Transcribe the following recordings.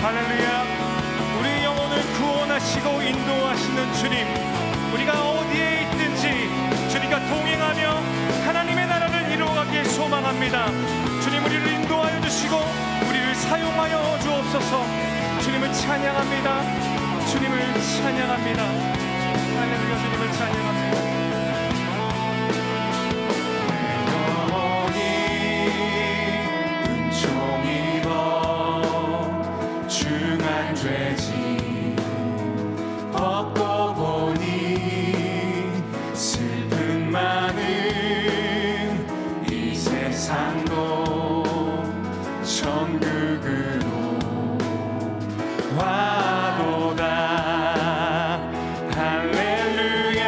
할렐루야. 우리 영혼을 구원하시고 인도하시는 주님, 우리가 어디에 있든지 주님과 동행하며 하나님의 나라를 이루어가길 소망합니다. 주님, 우리를 인도하여 주시고 우리를 사용하여 주옵소서. 주님을 찬양합니다. 주님을 찬양합니다. 할렐루야. 주님을 찬양합니다. 죄지 벗고 보니 슬픔 많은 이 세상도 천국으로 와도다. 할렐루야.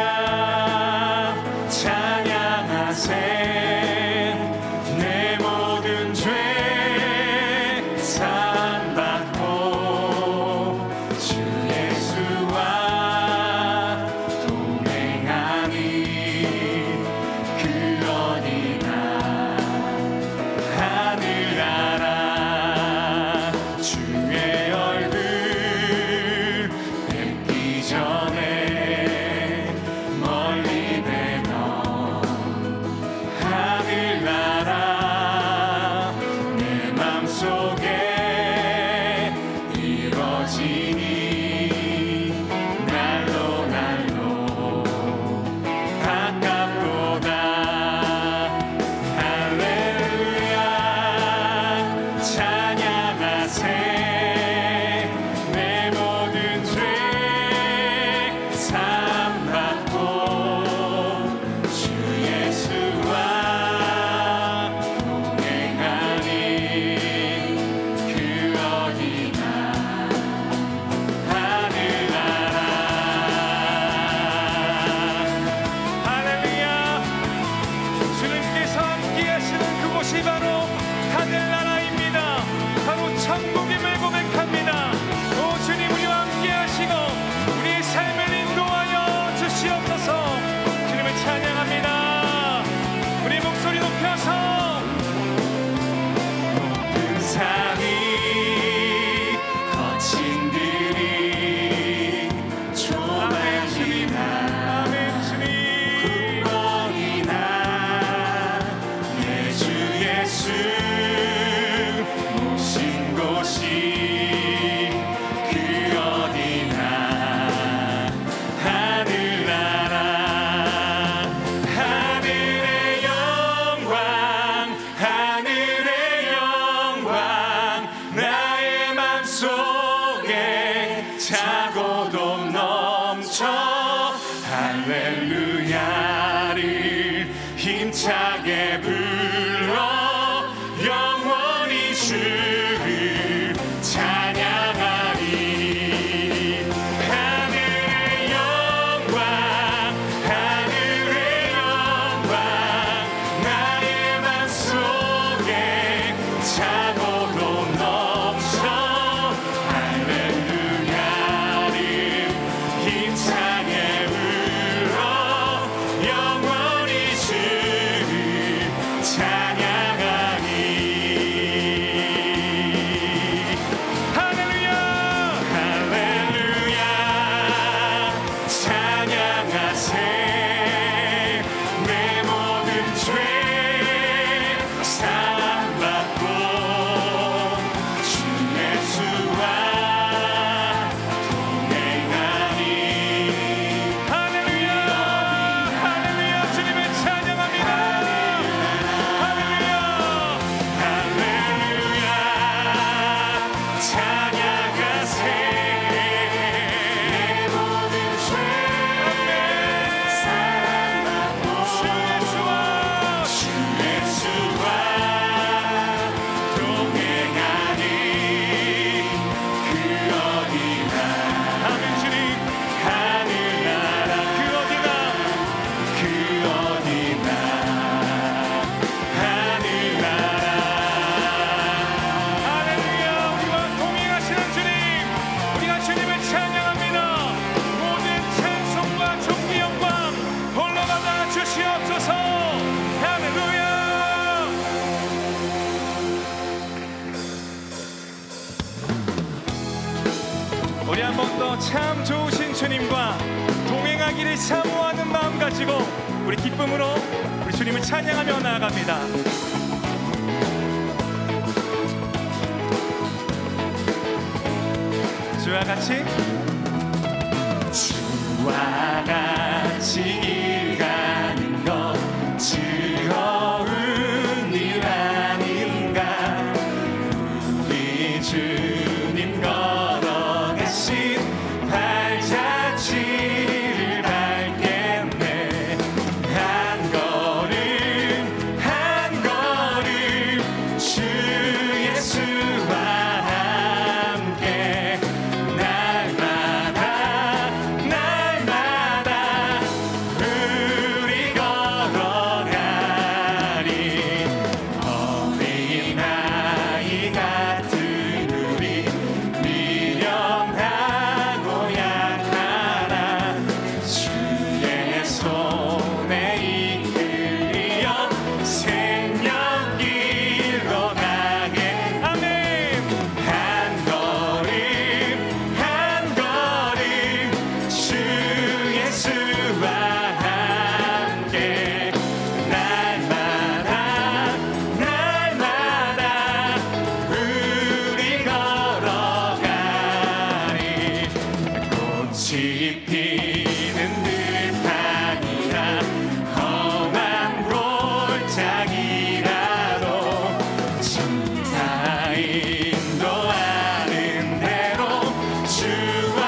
찬양하세. 내 모든 죄 산받고 주 예수와 동행하니 그러니나 하늘나라 주의 얼굴 뵙기 전에 멀리 뵈면 하늘나라 우리 한 번 더 참 좋으신 주님과 동행하기를 사모하는 마음 가지고 우리 기쁨으로 우리 주님을 찬양하며 나아갑니다. 주와 같이 주와 같이 길 가는 것 즐거운 일 아닌가. 우리 주님 걸어가신 발자취를 밟겠네. 한 걸음 한 걸음 주 예수와 함께 날마다 우리 걸어가리. 어린아이 같은 우리 미련하고 약하나 주의 손에 이끌려 생명길로 가게. 아멘. 한 걸음 한 걸음 주 예수와 함께 날마다 우리 걸어가리. 꽃이 피는 들판이나 험한 골짜기라도 진짜 인도하는 대로 주와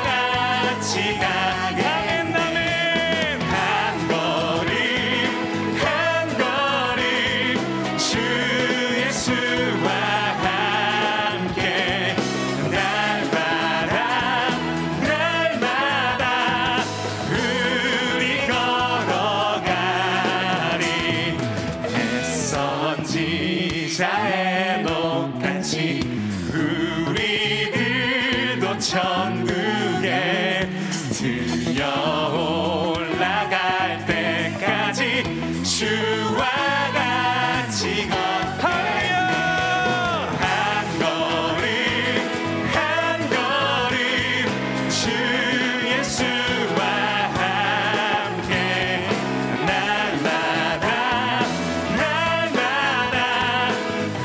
같이 가게. 아멘. 아멘. 한 걸음 한 걸음 주 예수와 함께 날마다 우리 걸어가리. 애써 지자 해놓같이 우리들도 천국에 들려 올라갈 때까지 주와 같이 걷네. 한 걸음 한 걸음 주 예수와 함께 날마다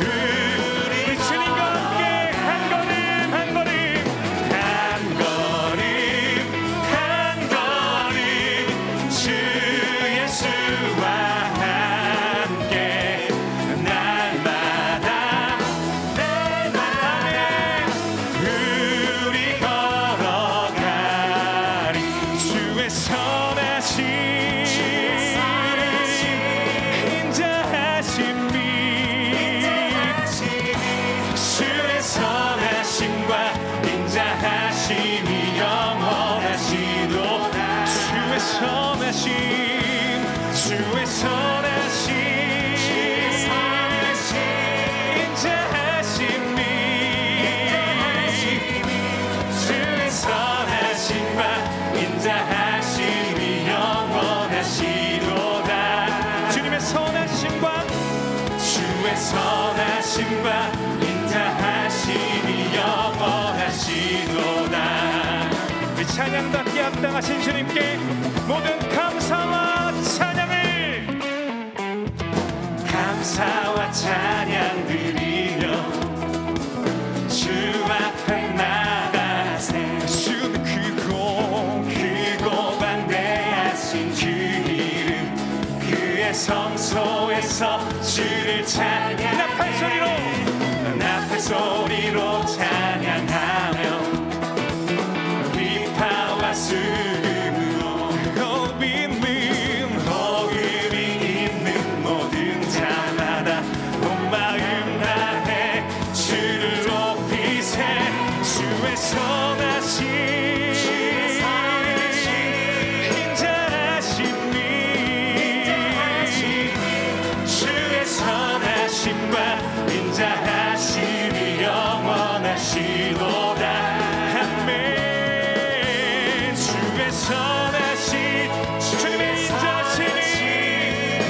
우리 주님과 함께 한 걸음 한 걸음 한 걸음 한 걸음 주 예수와 함께 날마다 우리 걸어가리. 주의 선하신 인자하심이 주의 선하심과 인자하심이 영원하시도다. 주의 선하심 주의 선하심 인자하심이 주의 선하심과 인자하심이 영원하시도다. 주님의 선하심과 주의 선하심과 인자하심이 영원하시도다. 우리 찬양받기 합당하신 주님께 모든 감사와 찬양을 감사와 찬양 드리며 주 앞에 나가세. 주는 크고 방대하신 그 이름 그의 성소에서 주를 찬양. 나팔 소리로 찬양하며 비파와 수금으로 복음이 있는 모든 자마다 온 마음 다해 주를 높이세. 주의 선하심 인자하심이 주의 선하심과 인자하심이 영원하시도다. 아멘. 주의 선하심 주님의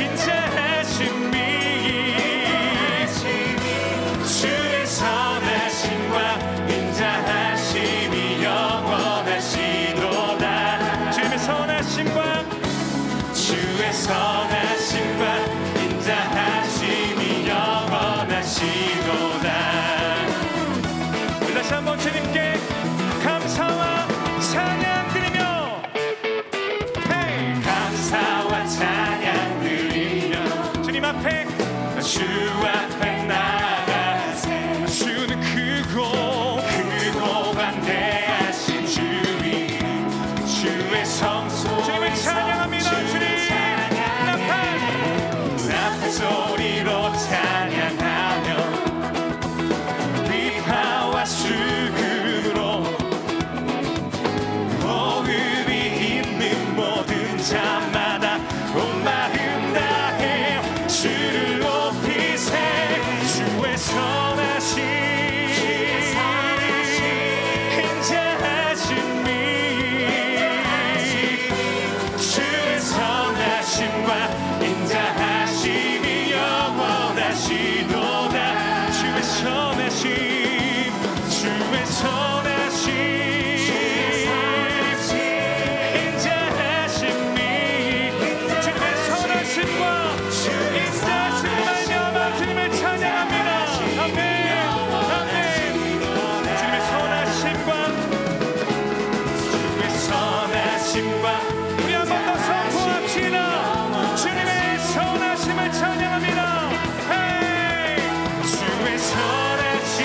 인자하심이 주의 선하심과 인자하심이 선하심 인자하심이 주님의 선하심과 인자하심을 말미암아 주님을 찬양합니다. 아멘. 아멘. 주님의 선하심과 주의 선하심과 우리 한 번 더 선포합시다. 주님의 선하심을 찬양합니다. 헤이. 주의 선하심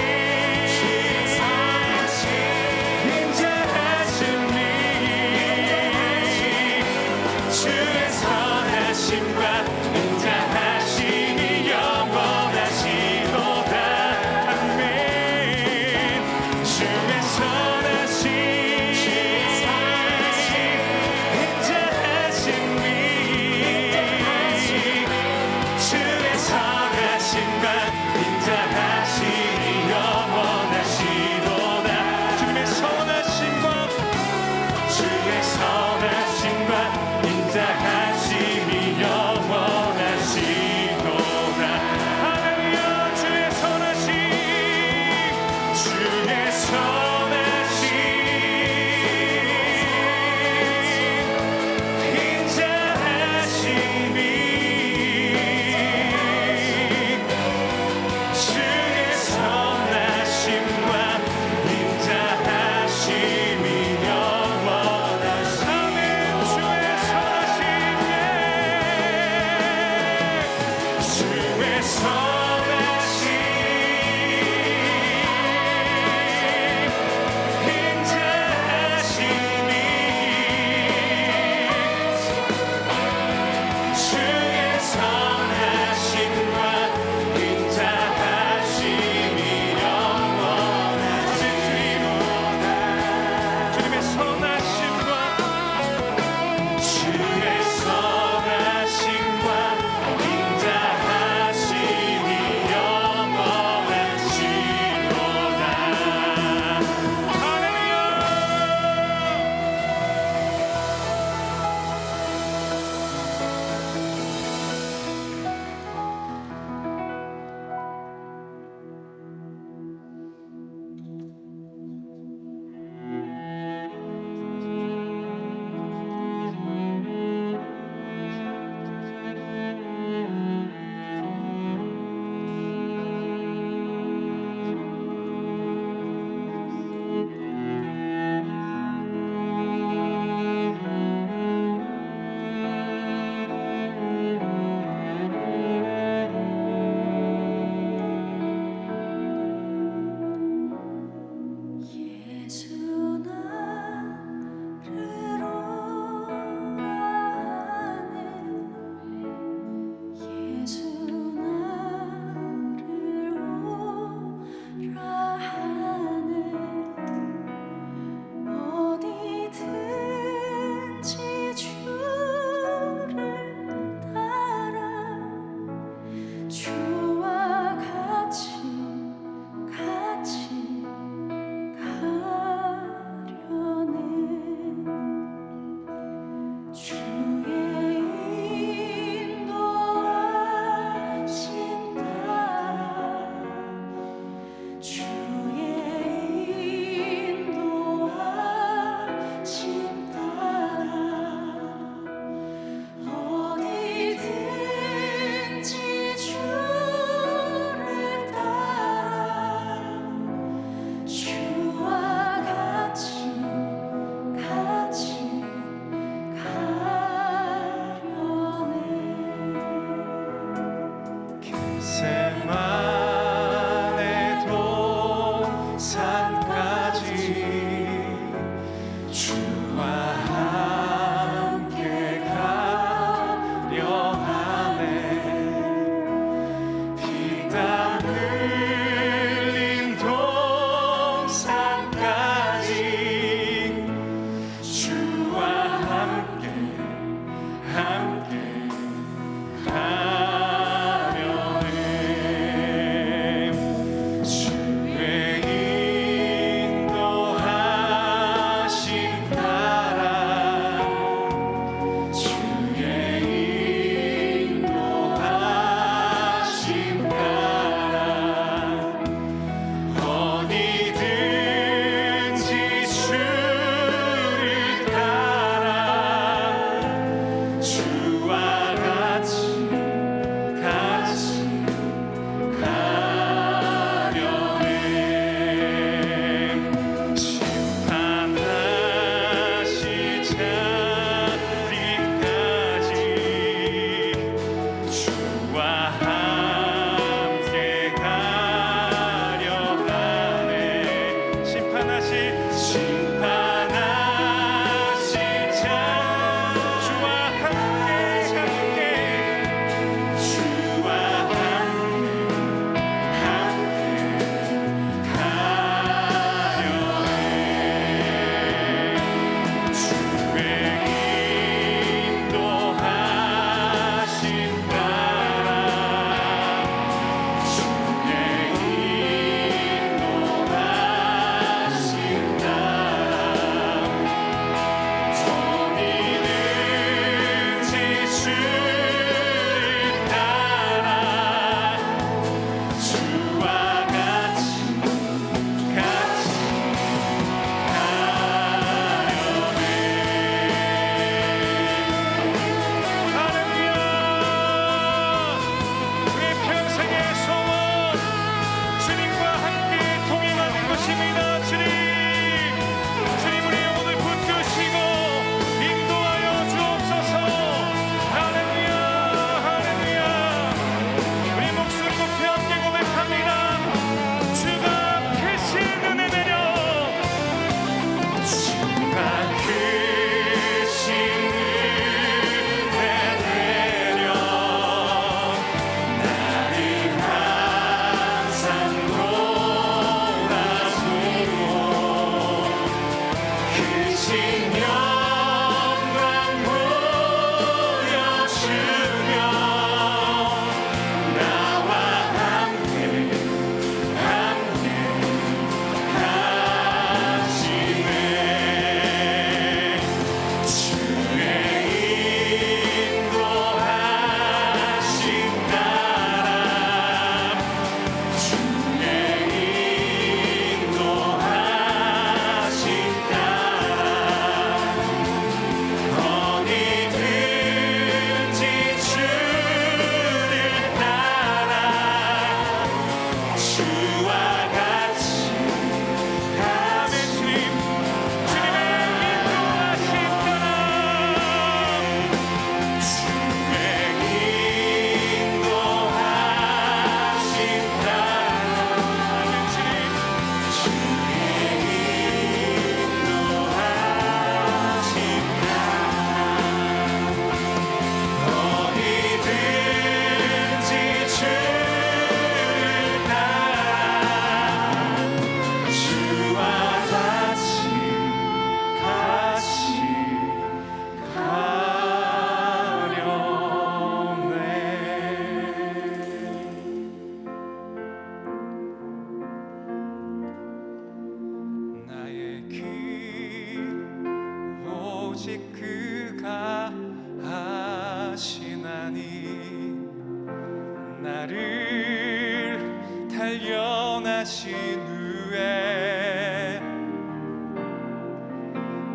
달려나신 후에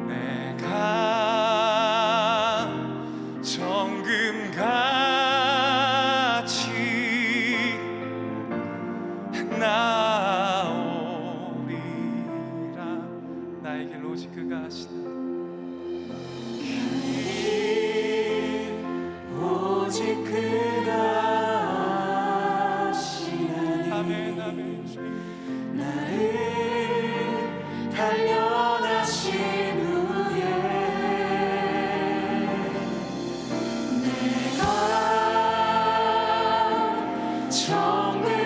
내가 정금같이 나오리라. 나의 길 오직 그가 하시나 오직 그가 하시나니. 아멘 아멘. 나를 달려나신 후에 내가 정금같이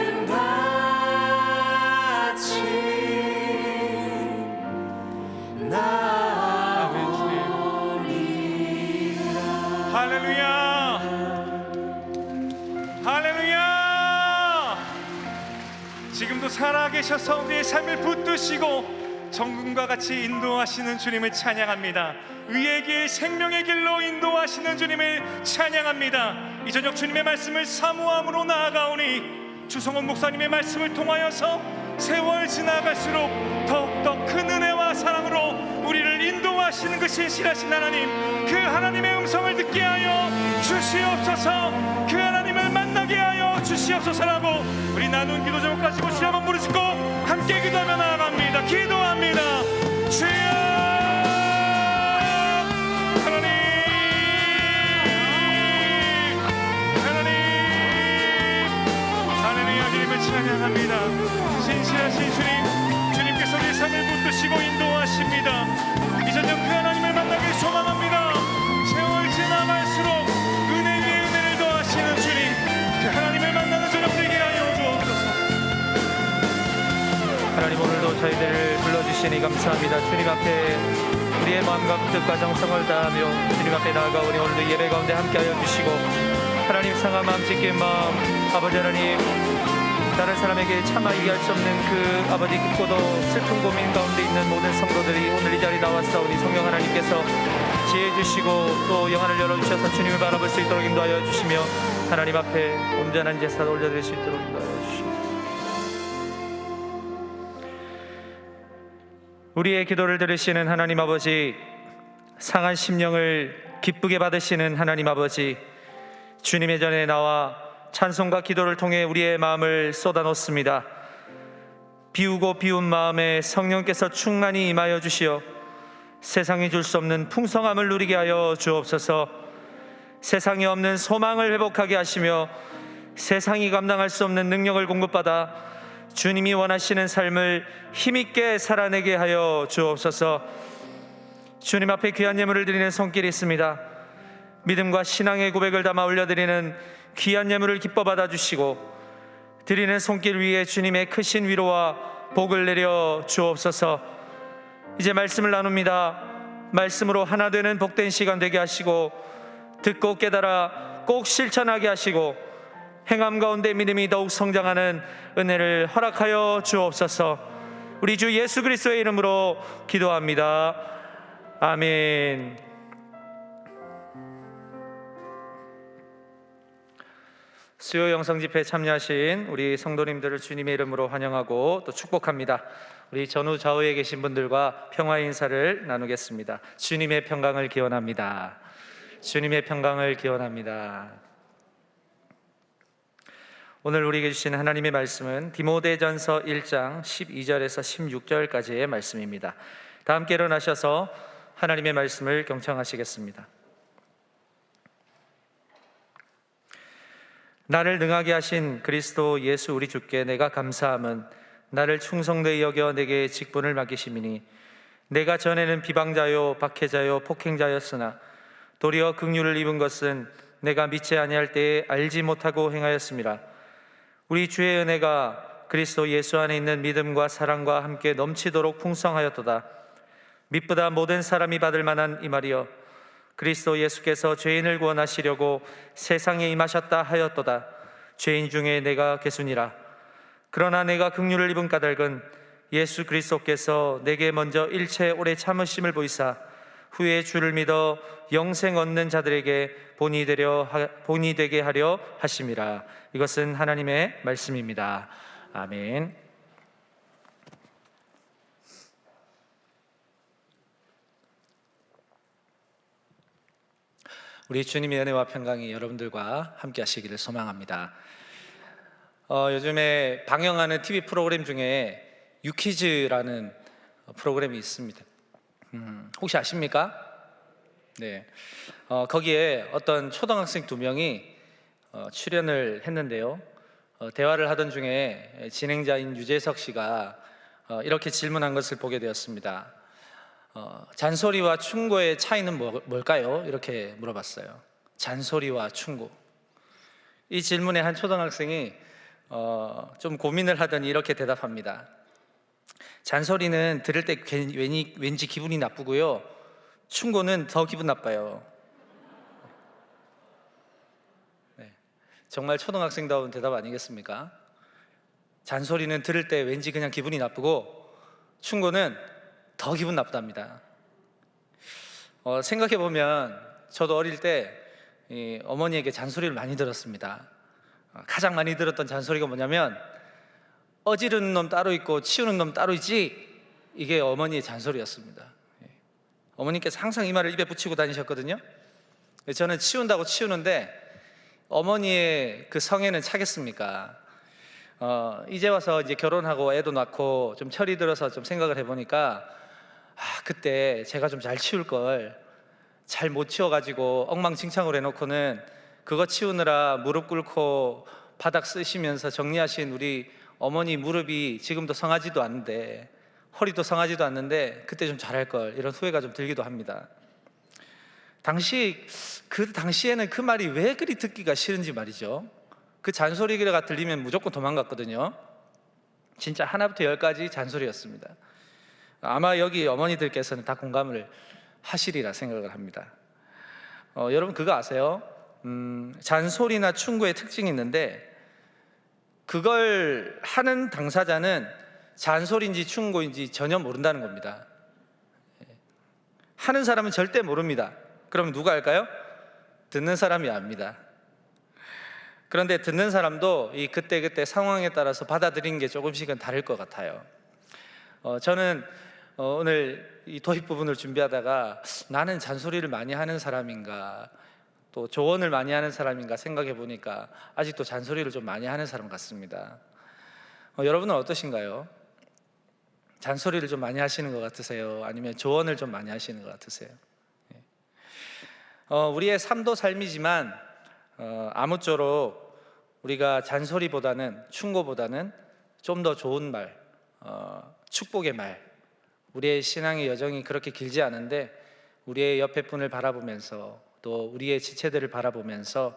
나오리라. 할렐루야 할렐루야. 지금도 살아계셔서 우리의 삶을 붙드시고 정금과 같이 인도하시는 주님을 찬양합니다. 의의 길 생명의 길로 인도하시는 주님을 찬양합니다. 이 저녁 주님의 말씀을 사모함으로 나아가오니 주성원 목사님의 말씀을 통하여서 세월 지나갈수록 더욱더 큰 은혜와 사랑으로 우리를 인도하시는 그 신실하신 하나님, 그 하나님의 음성을 듣게 하여 주시옵소서. 그 하나님을 만나게 하여 주시옵소서라고 우리 나눈 기도 제목 가지고 주여 한번 부르짖고 함께 기도하며 나아갑니다. 기도합니다. 주여 하나님 할렐루야. 주님을 찬양합니다. 신실하신 주님, 주님께서 우리의 삶을 붙드시고 인도하십니다. 이 저녁 그 하나님을 만나길 소망합니다. 세월 지나갈수록 은혜 위에 은혜를 더하시는 주님, 그 하나님을 만나는 저녁 되게 하여 주옵소서. 하나님, 오늘도 저희들을 불러주시니 감사합니다. 주님 앞에 우리의 마음과 뜻과 정성을 다하며 주님 앞에 나아가오니 오늘도 예배 가운데 함께하여 주시고, 하나님 상한 마음, 찢긴 마음, 아버지 하나님, 다른 사람에게 차마 얘기할 수 없는 그 아버지 깊고도 슬픈 고민 가운데 있는 모든 성도들이 오늘 이 자리에 나왔사오니 성령 하나님께서 지혜 주시고 또 영안을 열어주셔서 주님을 바라볼 수 있도록 인도하여 주시며 하나님 앞에 온전한 제사 올려드릴 수 있도록 인도하여 주시옵소서. 우리의 기도를 들으시는 하나님 아버지, 상한 심령을 기쁘게 받으시는 하나님 아버지, 주님의 전에 나와 찬송과 기도를 통해 우리의 마음을 쏟아놓습니다. 비우고 비운 마음에 성령께서 충만히 임하여 주시어 세상이 줄 수 없는 풍성함을 누리게 하여 주옵소서. 세상에 없는 소망을 회복하게 하시며 세상이 감당할 수 없는 능력을 공급받아 주님이 원하시는 삶을 힘있게 살아내게 하여 주옵소서. 주님 앞에 귀한 예물을 드리는 손길이 있습니다. 믿음과 신앙의 고백을 담아 올려드리는 귀한 예물을 기뻐 받아주시고 드리는 손길 위에 주님의 크신 위로와 복을 내려 주옵소서. 이제 말씀을 나눕니다. 말씀으로 하나 되는 복된 시간 되게 하시고 듣고 깨달아 꼭 실천하게 하시고 행함 가운데 믿음이 더욱 성장하는 은혜를 허락하여 주옵소서. 우리 주 예수 그리스도의 이름으로 기도합니다. 아멘. 수요 영성 집회에 참여하신 우리 성도님들을 주님의 이름으로 환영하고 또 축복합니다. 우리 전후 좌우에 계신 분들과 평화 인사를 나누겠습니다. 주님의 평강을 기원합니다. 주님의 평강을 기원합니다. 오늘 우리에게 주신 하나님의 말씀은 디모데전서 1장 12절에서 16절까지의 말씀입니다. 다 함께 일어나셔서 하나님의 말씀을 경청하시겠습니다. 나를 능하게 하신 그리스도 예수 우리 주께 내가 감사함은 나를 충성되이 여겨 내게 직분을 맡기심이니 내가 전에는 비방자요 박해자요 폭행자였으나 도리어 긍휼을 입은 것은 내가 믿지 아니할 때에 알지 못하고 행하였음이라. 우리 주의 은혜가 그리스도 예수 안에 있는 믿음과 사랑과 함께 넘치도록 풍성하였도다. 믿보다 모든 사람이 받을 만한 이 말이여, 그리스도 예수께서 죄인을 구원하시려고 세상에 임하셨다 하였도다. 죄인 중에 내가 괴순이라. 그러나 내가 긍휼을 입은 까닭은 예수 그리스도께서 내게 먼저 일체 오래 참으심을 보이사 후에 주를 믿어 영생 얻는 자들에게 본이 되게 하려 하심이라. 이것은 하나님의 말씀입니다. 아멘. 우리 주님의 은혜와 평강이 여러분들과 함께 하시기를 소망합니다. 요즘에 방영하는 TV 프로그램 중에 유퀴즈라는 프로그램이 있습니다. 혹시 아십니까? 네. 거기에 어떤 초등학생 2명이 출연을 했는데요. 대화를 하던 중에 진행자인 유재석 씨가 이렇게 질문한 것을 보게 되었습니다. 잔소리와 충고의 차이는 뭘까요? 이렇게 물어봤어요. 잔소리와 충고. 이 질문에 한 초등학생이 좀 고민을 하더니 이렇게 대답합니다. 잔소리는 들을 때 왠지 기분이 나쁘고요. 충고는 더 기분 나빠요. 네, 정말 초등학생다운 대답 아니겠습니까? 잔소리는 들을 때 왠지 그냥 기분이 나쁘고 충고는 더 기분 나쁘답니다. 생각해보면 저도 어릴 때 어머니에게 잔소리를 많이 들었습니다. 가장 많이 들었던 잔소리가 뭐냐면 어지르는 놈 따로 있고 치우는 놈 따로 있지, 이게 어머니의 잔소리였습니다. 어머니께서 항상 이 말을 입에 붙이고 다니셨거든요. 저는 치운다고 치우는데 어머니의 그 성에는 차겠습니까? 이제 와서 이제 결혼하고 애도 낳고 좀 철이 들어서 좀 생각을 해보니까 그때 제가 좀 잘 치울 걸 잘 못 치워가지고 엉망진창으로 해놓고는 그거 치우느라 무릎 꿇고 바닥 쓰시면서 정리하신 우리 어머니 무릎이 지금도 성하지도 않는데, 허리도 성하지도 않는데 그때 좀 잘할 걸, 이런 후회가 좀 들기도 합니다. 그 당시에는 그 말이 왜 그리 듣기가 싫은지 말이죠. 그 잔소리가 들리면 무조건 도망갔거든요. 진짜 하나부터 열까지 잔소리였습니다. 아마 여기 어머니들께서는 다 공감을 하시리라 생각을 합니다. 여러분 그거 아세요? 잔소리나 충고의 특징이 있는데 그걸 하는 당사자는 잔소리인지 충고인지 전혀 모른다는 겁니다. 하는 사람은 절대 모릅니다. 그러면 누가 할까요? 듣는 사람이 압니다. 그런데 듣는 사람도 이 그때 상황에 따라서 받아들이는 게 조금씩은 다를 것 같아요. 저는 오늘 이 도입 부분을 준비하다가 나는 잔소리를 많이 하는 사람인가, 또 조언을 많이 하는 사람인가 생각해 보니까 아직도 잔소리를 좀 많이 하는 사람 같습니다. 여러분은 어떠신가요? 잔소리를 좀 많이 하시는 것 같으세요? 아니면 조언을 좀 많이 하시는 것 같으세요? 우리의 삶도 삶이지만 아무쪼록 우리가 잔소리보다는, 충고보다는 좀 더 좋은 말, 축복의 말, 우리의 신앙의 여정이 그렇게 길지 않은데 우리의 옆에 분을 바라보면서 또 우리의 지체들을 바라보면서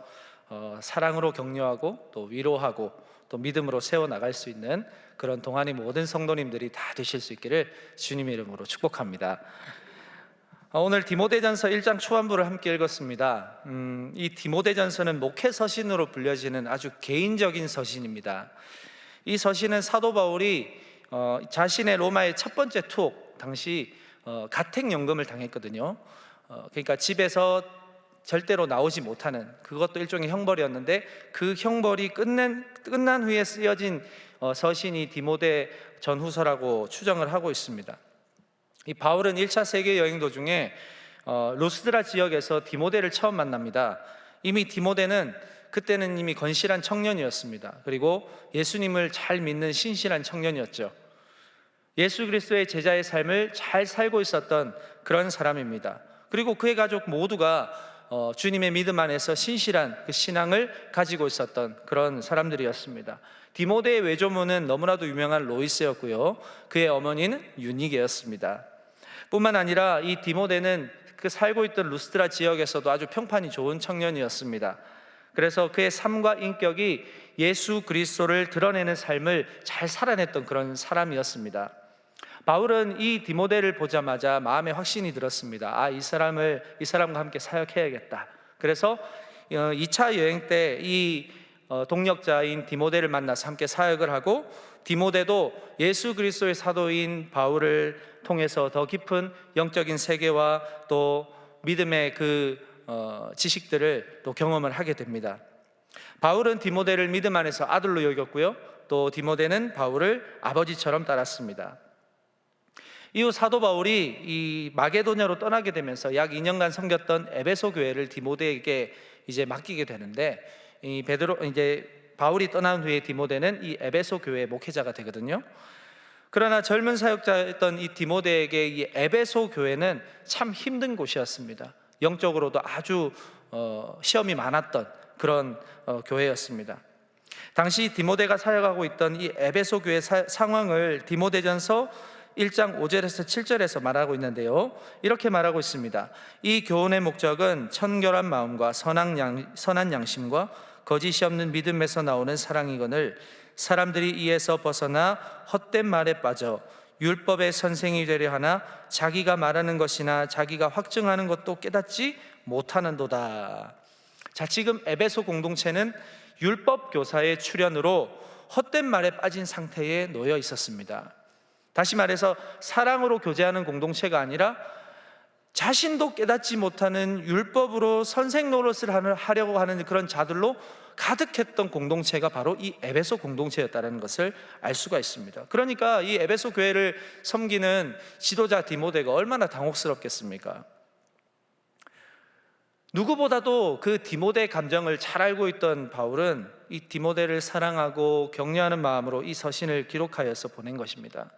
사랑으로 격려하고 또 위로하고 또 믿음으로 세워나갈 수 있는 그런 동안의 모든 성도님들이 다 되실 수 있기를 주님의 이름으로 축복합니다. 오늘 디모데전서 1장 초반부를 함께 읽었습니다. 이 디모데전서는 목회 서신으로 불려지는 아주 개인적인 서신입니다. 이 서신은 사도 바울이 자신의 로마의 첫 번째 투옥 당시 가택연금을 당했거든요. 그러니까 집에서 절대로 나오지 못하는, 그것도 일종의 형벌이었는데 그 형벌이 끝난 후에 쓰여진 서신이 디모데 전후서라고 추정을 하고 있습니다. 이 바울은 1차 세계 여행 도중에 루스드라 지역에서 디모데를 처음 만납니다. 이미 디모데는 그때는 이미 건실한 청년이었습니다. 그리고 예수님을 잘 믿는 신실한 청년이었죠. 예수 그리스도의 제자의 삶을 잘 살고 있었던 그런 사람입니다. 그리고 그의 가족 모두가 주님의 믿음 안에서 신실한 그 신앙을 가지고 있었던 그런 사람들이었습니다. 디모데의 외조모는 너무나도 유명한 로이스였고요, 그의 어머니는 유니게였습니다. 뿐만 아니라 이 디모데는 그 살고 있던 루스드라 지역에서도 아주 평판이 좋은 청년이었습니다. 그래서 그의 삶과 인격이 예수 그리스도를 드러내는 삶을 잘 살아냈던 그런 사람이었습니다. 바울은 이 디모데를 보자마자 마음에 확신이 들었습니다. 이 사람과 함께 사역해야겠다. 그래서 2차 여행 때 이 동역자인 디모데를 만나서 함께 사역을 하고, 디모데도 예수 그리스도의 사도인 바울을 통해서 더 깊은 영적인 세계와 또 믿음의 그 지식들을 또 경험을 하게 됩니다. 바울은 디모데를 믿음 안에서 아들로 여겼고요, 또 디모데는 바울을 아버지처럼 따랐습니다. 이후 사도 바울이 이 마게도냐로 떠나게 되면서 약 2년간 섬겼던 에베소 교회를 디모데에게 이제 맡기게 되는데, 이 바울이 떠난 후에 디모데는 이 에베소 교회의 목회자가 되거든요. 그러나 젊은 사역자였던 이 디모데에게 이 에베소 교회는 참 힘든 곳이었습니다. 영적으로도 아주 시험이 많았던 그런 교회였습니다. 당시 디모데가 사역하고 있던 이 에베소 교회 상황을 디모데전서 1장 5절에서 7절에서 말하고 있는데요, 이렇게 말하고 있습니다. 이 교훈의 목적은 청결한 마음과 선한 양심과 거짓이 없는 믿음에서 나오는 사랑이거늘 사람들이 이에서 벗어나 헛된 말에 빠져 율법의 선생이 되려 하나 자기가 말하는 것이나 자기가 확증하는 것도 깨닫지 못하는도다. 자, 지금 에베소 공동체는 율법 교사의 출현으로 헛된 말에 빠진 상태에 놓여 있었습니다. 다시 말해서 사랑으로 교제하는 공동체가 아니라 자신도 깨닫지 못하는 율법으로 선생 노릇을 하려고 하는 그런 자들로 가득했던 공동체가 바로 이 에베소 공동체였다는 것을 알 수가 있습니다. 그러니까 이 에베소 교회를 섬기는 지도자 디모데가 얼마나 당혹스럽겠습니까? 누구보다도 그 디모데의 감정을 잘 알고 있던 바울은 이 디모데를 사랑하고 격려하는 마음으로 이 서신을 기록하여서 보낸 것입니다.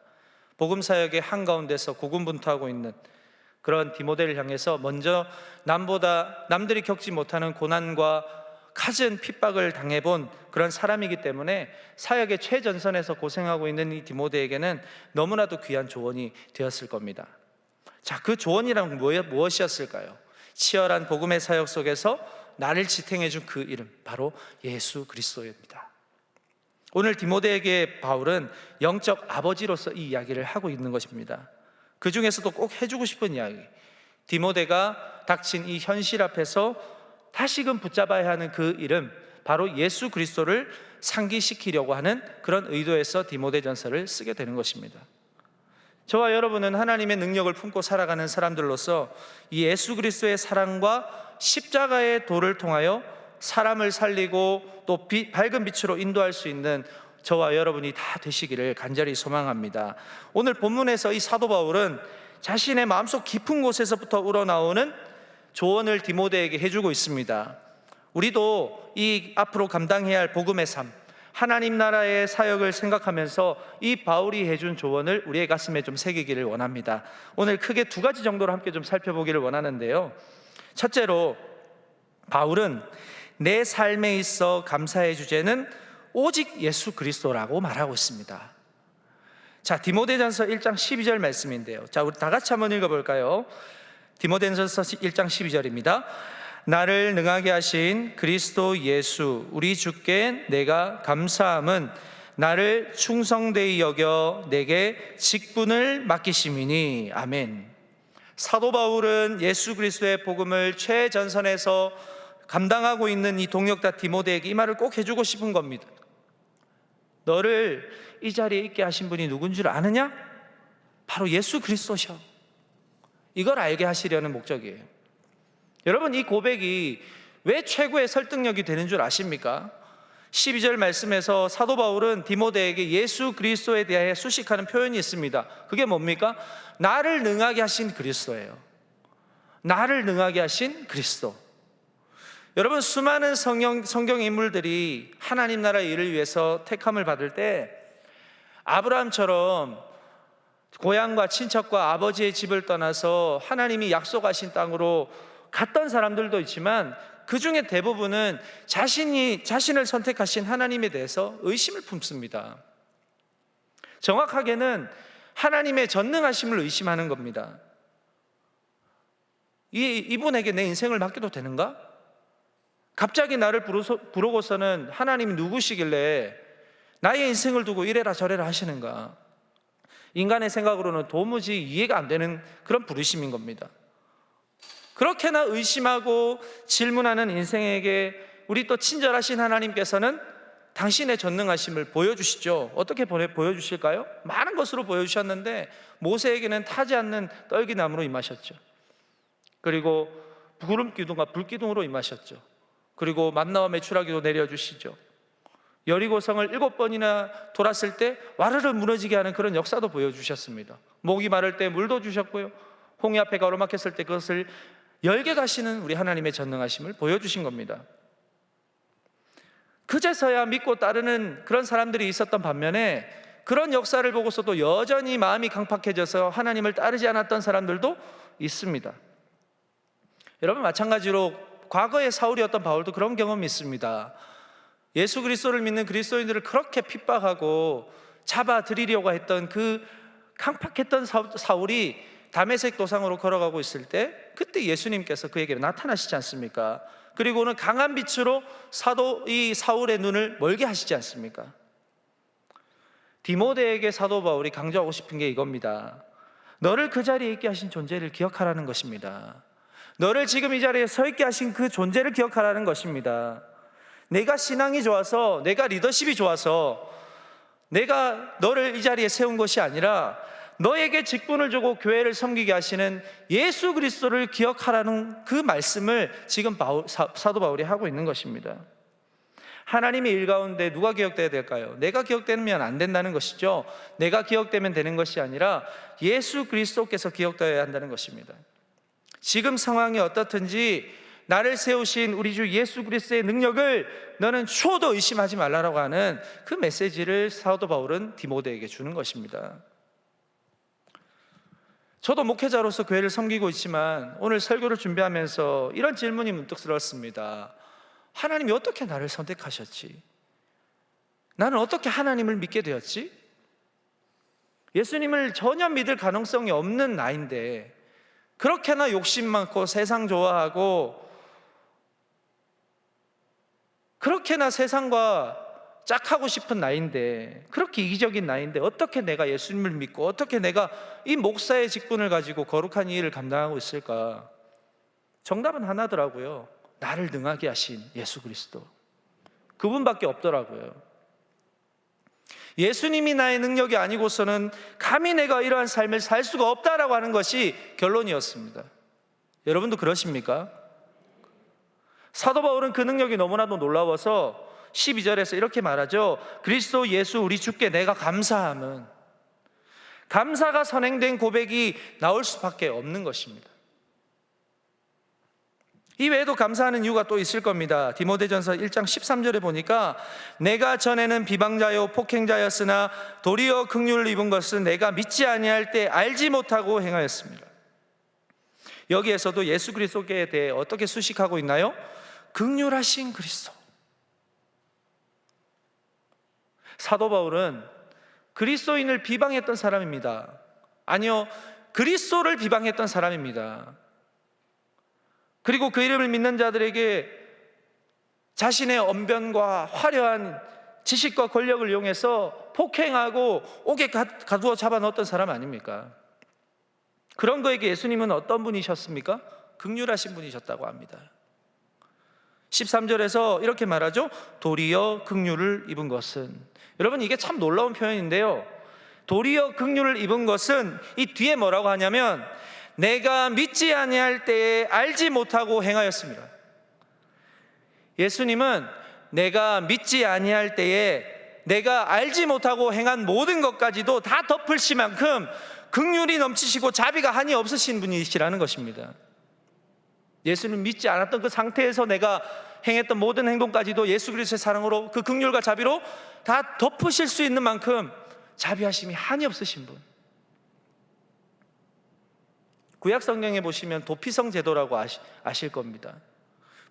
복음 사역의 한가운데서 고군분투하고 있는 그런 디모데를 향해서 먼저 남들이 겪지 못하는 고난과 갖은 핍박을 당해본 그런 사람이기 때문에 사역의 최전선에서 고생하고 있는 이 디모데에게는 너무나도 귀한 조언이 되었을 겁니다. 자, 그 조언이란 무엇이었을까요? 치열한 복음의 사역 속에서 나를 지탱해 준 그 이름, 바로 예수 그리스도입니다. 오늘 디모데에게 바울은 영적 아버지로서 이 이야기를 하고 있는 것입니다. 그 중에서도 꼭 해주고 싶은 이야기, 디모데가 닥친 이 현실 앞에서 다시금 붙잡아야 하는 그 이름, 바로 예수 그리스도를 상기시키려고 하는 그런 의도에서 디모데전서를 쓰게 되는 것입니다. 저와 여러분은 하나님의 능력을 품고 살아가는 사람들로서 이 예수 그리스도의 사랑과 십자가의 도를 통하여 사람을 살리고 또 밝은 빛으로 인도할 수 있는 저와 여러분이 다 되시기를 간절히 소망합니다. 오늘 본문에서 이 사도 바울은 자신의 마음속 깊은 곳에서부터 우러나오는 조언을 디모데에게 해주고 있습니다. 우리도 이 앞으로 감당해야 할 복음의 삶, 하나님 나라의 사역을 생각하면서 이 바울이 해준 조언을 우리의 가슴에 좀 새기기를 원합니다. 오늘 크게 두 가지 정도로 함께 좀 살펴보기를 원하는데요, 첫째로 바울은 내 삶에 있어 감사의 주제는 오직 예수 그리스도라고 말하고 있습니다. 자, 디모데전서 1장 12절 말씀인데요, 자, 우리 다 같이 한번 읽어볼까요? 디모데전서 1장 12절입니다. 나를 능하게 하신 그리스도 예수 우리 주께 내가 감사함은 나를 충성되이 여겨 내게 직분을 맡기심이니. 아멘. 사도 바울은 예수 그리스도의 복음을 최전선에서 감당하고 있는 이 동역자 디모데에게 이 말을 꼭 해주고 싶은 겁니다. 너를 이 자리에 있게 하신 분이 누군 줄 아느냐? 바로 예수 그리스도셔. 이걸 알게 하시려는 목적이에요. 여러분, 이 고백이 왜 최고의 설득력이 되는 줄 아십니까? 12절 말씀에서 사도 바울은 디모데에게 예수 그리스도에 대해 수식하는 표현이 있습니다. 그게 뭡니까? 나를 능하게 하신 그리스도예요. 나를 능하게 하신 그리스도. 여러분, 수많은 성경 인물들이 하나님 나라 일을 위해서 택함을 받을 때 아브라함처럼 고향과 친척과 아버지의 집을 떠나서 하나님이 약속하신 땅으로 갔던 사람들도 있지만 그 중에 대부분은 자신을 선택하신 하나님에 대해서 의심을 품습니다. 정확하게는 하나님의 전능하심을 의심하는 겁니다. 이분에게 내 인생을 맡겨도 되는가? 갑자기 나를 부르고서는 하나님이 누구시길래 나의 인생을 두고 이래라 저래라 하시는가? 인간의 생각으로는 도무지 이해가 안 되는 그런 부르심인 겁니다. 그렇게나 의심하고 질문하는 인생에게 우리 또 친절하신 하나님께서는 당신의 전능하심을 보여주시죠. 어떻게 보여주실까요? 많은 것으로 보여주셨는데 모세에게는 타지 않는 떨기나무로 임하셨죠. 그리고 구름 기둥과 불 기둥으로 임하셨죠. 그리고 만나와 메추라기도 내려주시죠. 여리고성을 7번이나 돌았을 때 와르르 무너지게 하는 그런 역사도 보여주셨습니다. 목이 마를 때 물도 주셨고요, 홍해 앞에 가로막혔을 때 그것을 열게 가시는 우리 하나님의 전능하심을 보여주신 겁니다. 그제서야 믿고 따르는 그런 사람들이 있었던 반면에, 그런 역사를 보고서도 여전히 마음이 강팍해져서 하나님을 따르지 않았던 사람들도 있습니다. 여러분, 마찬가지로 과거의 사울이었던 바울도 그런 경험이 있습니다. 예수 그리스도를 믿는 그리스도인들을 그렇게 핍박하고 잡아들이려고 했던 그 강팍했던 사울이 다메섹 도상으로 걸어가고 있을 때, 그때 예수님께서 그에게 나타나시지 않습니까? 그리고는 강한 빛으로 이 사울의 눈을 멀게 하시지 않습니까? 디모데에게 사도 바울이 강조하고 싶은 게 이겁니다. 너를 그 자리에 있게 하신 존재를 기억하라는 것입니다. 너를 지금 이 자리에 서 있게 하신 그 존재를 기억하라는 것입니다. 내가 신앙이 좋아서, 내가 리더십이 좋아서 내가 너를 이 자리에 세운 것이 아니라, 너에게 직분을 주고 교회를 섬기게 하시는 예수 그리스도를 기억하라는 그 말씀을 지금 사도 바울이 하고 있는 것입니다. 하나님의 일 가운데 누가 기억돼야 될까요? 내가 기억되면 안 된다는 것이죠. 내가 기억되면 되는 것이 아니라 예수 그리스도께서 기억되어야 한다는 것입니다. 지금 상황이 어떻든지 나를 세우신 우리 주 예수 그리스도의 능력을 너는 추호도 의심하지 말라라고 하는 그 메시지를 사도 바울은 디모데에게 주는 것입니다. 저도 목회자로서 교회를 섬기고 있지만 오늘 설교를 준비하면서 이런 질문이 문득 들었습니다. 하나님이 어떻게 나를 선택하셨지? 나는 어떻게 하나님을 믿게 되었지? 예수님을 전혀 믿을 가능성이 없는 나인데, 그렇게나 욕심 많고 세상 좋아하고 그렇게나 세상과 짝하고 싶은 나인데, 그렇게 이기적인 나인데 어떻게 내가 예수님을 믿고 어떻게 내가 이 목사의 직분을 가지고 거룩한 이 일을 감당하고 있을까? 정답은 하나더라고요. 나를 능하게 하신 예수 그리스도, 그분밖에 없더라고요. 예수님이 나의 능력이 아니고서는 감히 내가 이러한 삶을 살 수가 없다라고 하는 것이 결론이었습니다. 여러분도 그러십니까? 사도 바울은 그 능력이 너무나도 놀라워서 12절에서 이렇게 말하죠. 그리스도 예수 우리 주께 내가 감사함은, 감사가 선행된 고백이 나올 수밖에 없는 것입니다. 이 외에도 감사하는 이유가 또 있을 겁니다. 디모데전서 1장 13절에 보니까 내가 전에는 비방자요 폭행자였으나 도리어 긍휼을 입은 것은 내가 믿지 아니할 때 알지 못하고 행하였습니다. 여기에서도 예수 그리스도에 대해 어떻게 수식하고 있나요? 긍휼하신 그리스도. 사도 바울은 그리스도인을 비방했던 사람입니다. 아니요, 그리스도를 비방했던 사람입니다. 그리고 그 이름을 믿는 자들에게 자신의 언변과 화려한 지식과 권력을 이용해서 폭행하고 옥에 가두어 잡아넣었던 사람 아닙니까? 그런 거에게 예수님은 어떤 분이셨습니까? 긍휼하신 분이셨다고 합니다. 13절에서 이렇게 말하죠. 도리어 긍휼을 입은 것은, 여러분 이게 참 놀라운 표현인데요, 도리어 긍휼을 입은 것은 이 뒤에 뭐라고 하냐면 내가 믿지 아니할 때에 알지 못하고 행하였습니다. 예수님은 내가 믿지 아니할 때에 내가 알지 못하고 행한 모든 것까지도 다 덮으실 만큼 긍휼이 넘치시고 자비가 한이 없으신 분이시라는 것입니다. 예수님 믿지 않았던 그 상태에서 내가 행했던 모든 행동까지도 예수 그리스도의 사랑으로, 그 긍휼과 자비로 다 덮으실 수 있는 만큼 자비하심이 한이 없으신 분. 구약 성경에 보시면 도피성 제도라고 아실 겁니다.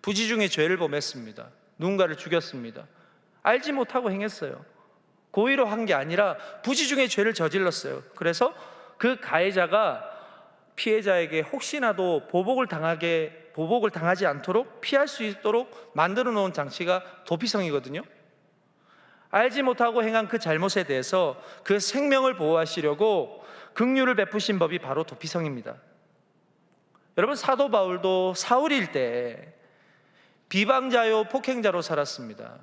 부지 중에 죄를 범했습니다. 누군가를 죽였습니다. 알지 못하고 행했어요. 고의로 한 게 아니라 부지 중에 죄를 저질렀어요. 그래서 그 가해자가 피해자에게 혹시나도 보복을 당하지 않도록 피할 수 있도록 만들어 놓은 장치가 도피성이거든요. 알지 못하고 행한 그 잘못에 대해서 그 생명을 보호하시려고 긍휼을 베푸신 법이 바로 도피성입니다. 여러분, 사도 바울도 사울일 때 비방자요 폭행자로 살았습니다.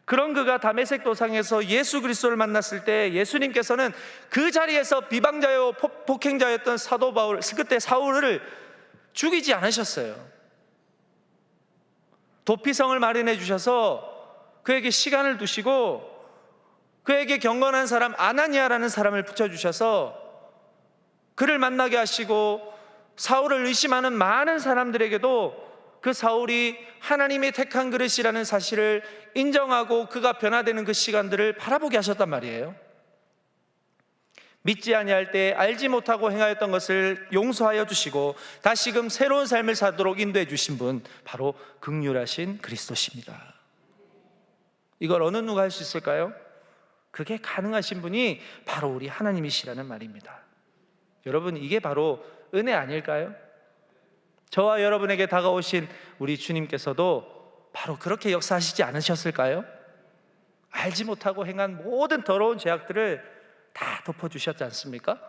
그런 그가 다메섹 도상에서 예수 그리스도를 만났을 때 예수님께서는 그 자리에서 비방자요 폭행자였던 사도 바울, 그때 사울을 죽이지 않으셨어요. 도피성을 마련해 주셔서 그에게 시간을 두시고 그에게 경건한 사람 아나니아라는 사람을 붙여주셔서 그를 만나게 하시고 사울을 의심하는 많은 사람들에게도 그 사울이 하나님의 택한 그릇이라는 사실을 인정하고 그가 변화되는 그 시간들을 바라보게 하셨단 말이에요. 믿지 아니할 때 알지 못하고 행하였던 것을 용서하여 주시고 다시금 새로운 삶을 사도록 인도해 주신 분, 바로 긍휼하신 그리스도십니다. 이걸 어느 누가 할 수 있을까요? 그게 가능하신 분이 바로 우리 하나님이시라는 말입니다. 여러분, 이게 바로 은혜 아닐까요? 저와 여러분에게 다가오신 우리 주님께서도 바로 그렇게 역사하시지 않으셨을까요? 알지 못하고 행한 모든 더러운 죄악들을 다 덮어주셨지 않습니까?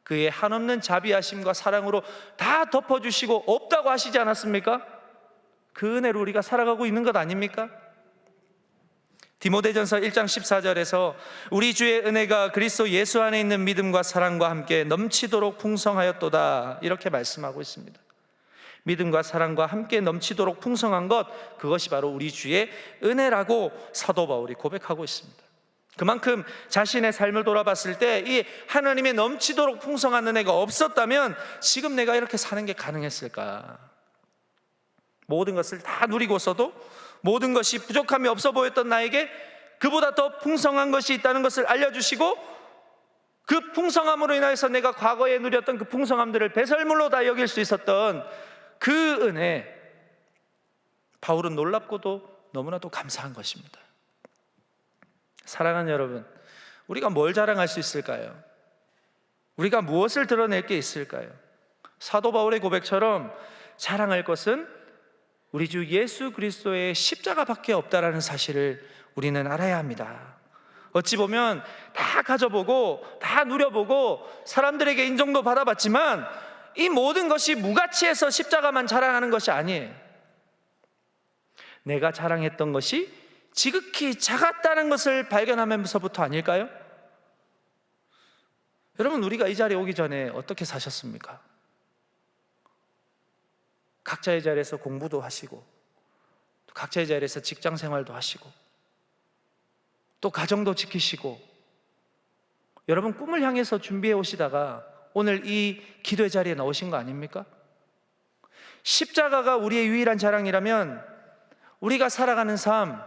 그의 한없는 자비하심과 사랑으로 다 덮어주시고 없다고 하시지 않았습니까? 그 은혜로 우리가 살아가고 있는 것 아닙니까? 디모데전서 1장 14절에서 우리 주의 은혜가 그리스도 예수 안에 있는 믿음과 사랑과 함께 넘치도록 풍성하였도다, 이렇게 말씀하고 있습니다. 믿음과 사랑과 함께 넘치도록 풍성한 것, 그것이 바로 우리 주의 은혜라고 사도 바울이 고백하고 있습니다. 그만큼 자신의 삶을 돌아봤을 때 이 하나님의 넘치도록 풍성한 은혜가 없었다면 지금 내가 이렇게 사는 게 가능했을까? 모든 것을 다 누리고서도 모든 것이 부족함이 없어 보였던 나에게 그보다 더 풍성한 것이 있다는 것을 알려주시고 그 풍성함으로 인하여서 내가 과거에 누렸던 그 풍성함들을 배설물로 다 여길 수 있었던 그 은혜, 바울은 놀랍고도 너무나도 감사한 것입니다. 사랑하는 여러분, 우리가 뭘 자랑할 수 있을까요? 우리가 무엇을 드러낼 게 있을까요? 사도 바울의 고백처럼 자랑할 것은 우리 주 예수 그리스도의 십자가밖에 없다라는 사실을 우리는 알아야 합니다. 어찌 보면 다 가져보고 다 누려보고 사람들에게 인정도 받아봤지만 이 모든 것이 무가치해서 십자가만 자랑하는 것이 아니에요. 내가 자랑했던 것이 지극히 작았다는 것을 발견하면서부터 아닐까요? 여러분, 우리가 이 자리에 오기 전에 어떻게 사셨습니까? 각자의 자리에서 공부도 하시고 또 각자의 자리에서 직장 생활도 하시고 또 가정도 지키시고 여러분 꿈을 향해서 준비해 오시다가 오늘 이 기도의 자리에 나오신 거 아닙니까? 십자가가 우리의 유일한 자랑이라면 우리가 살아가는 삶,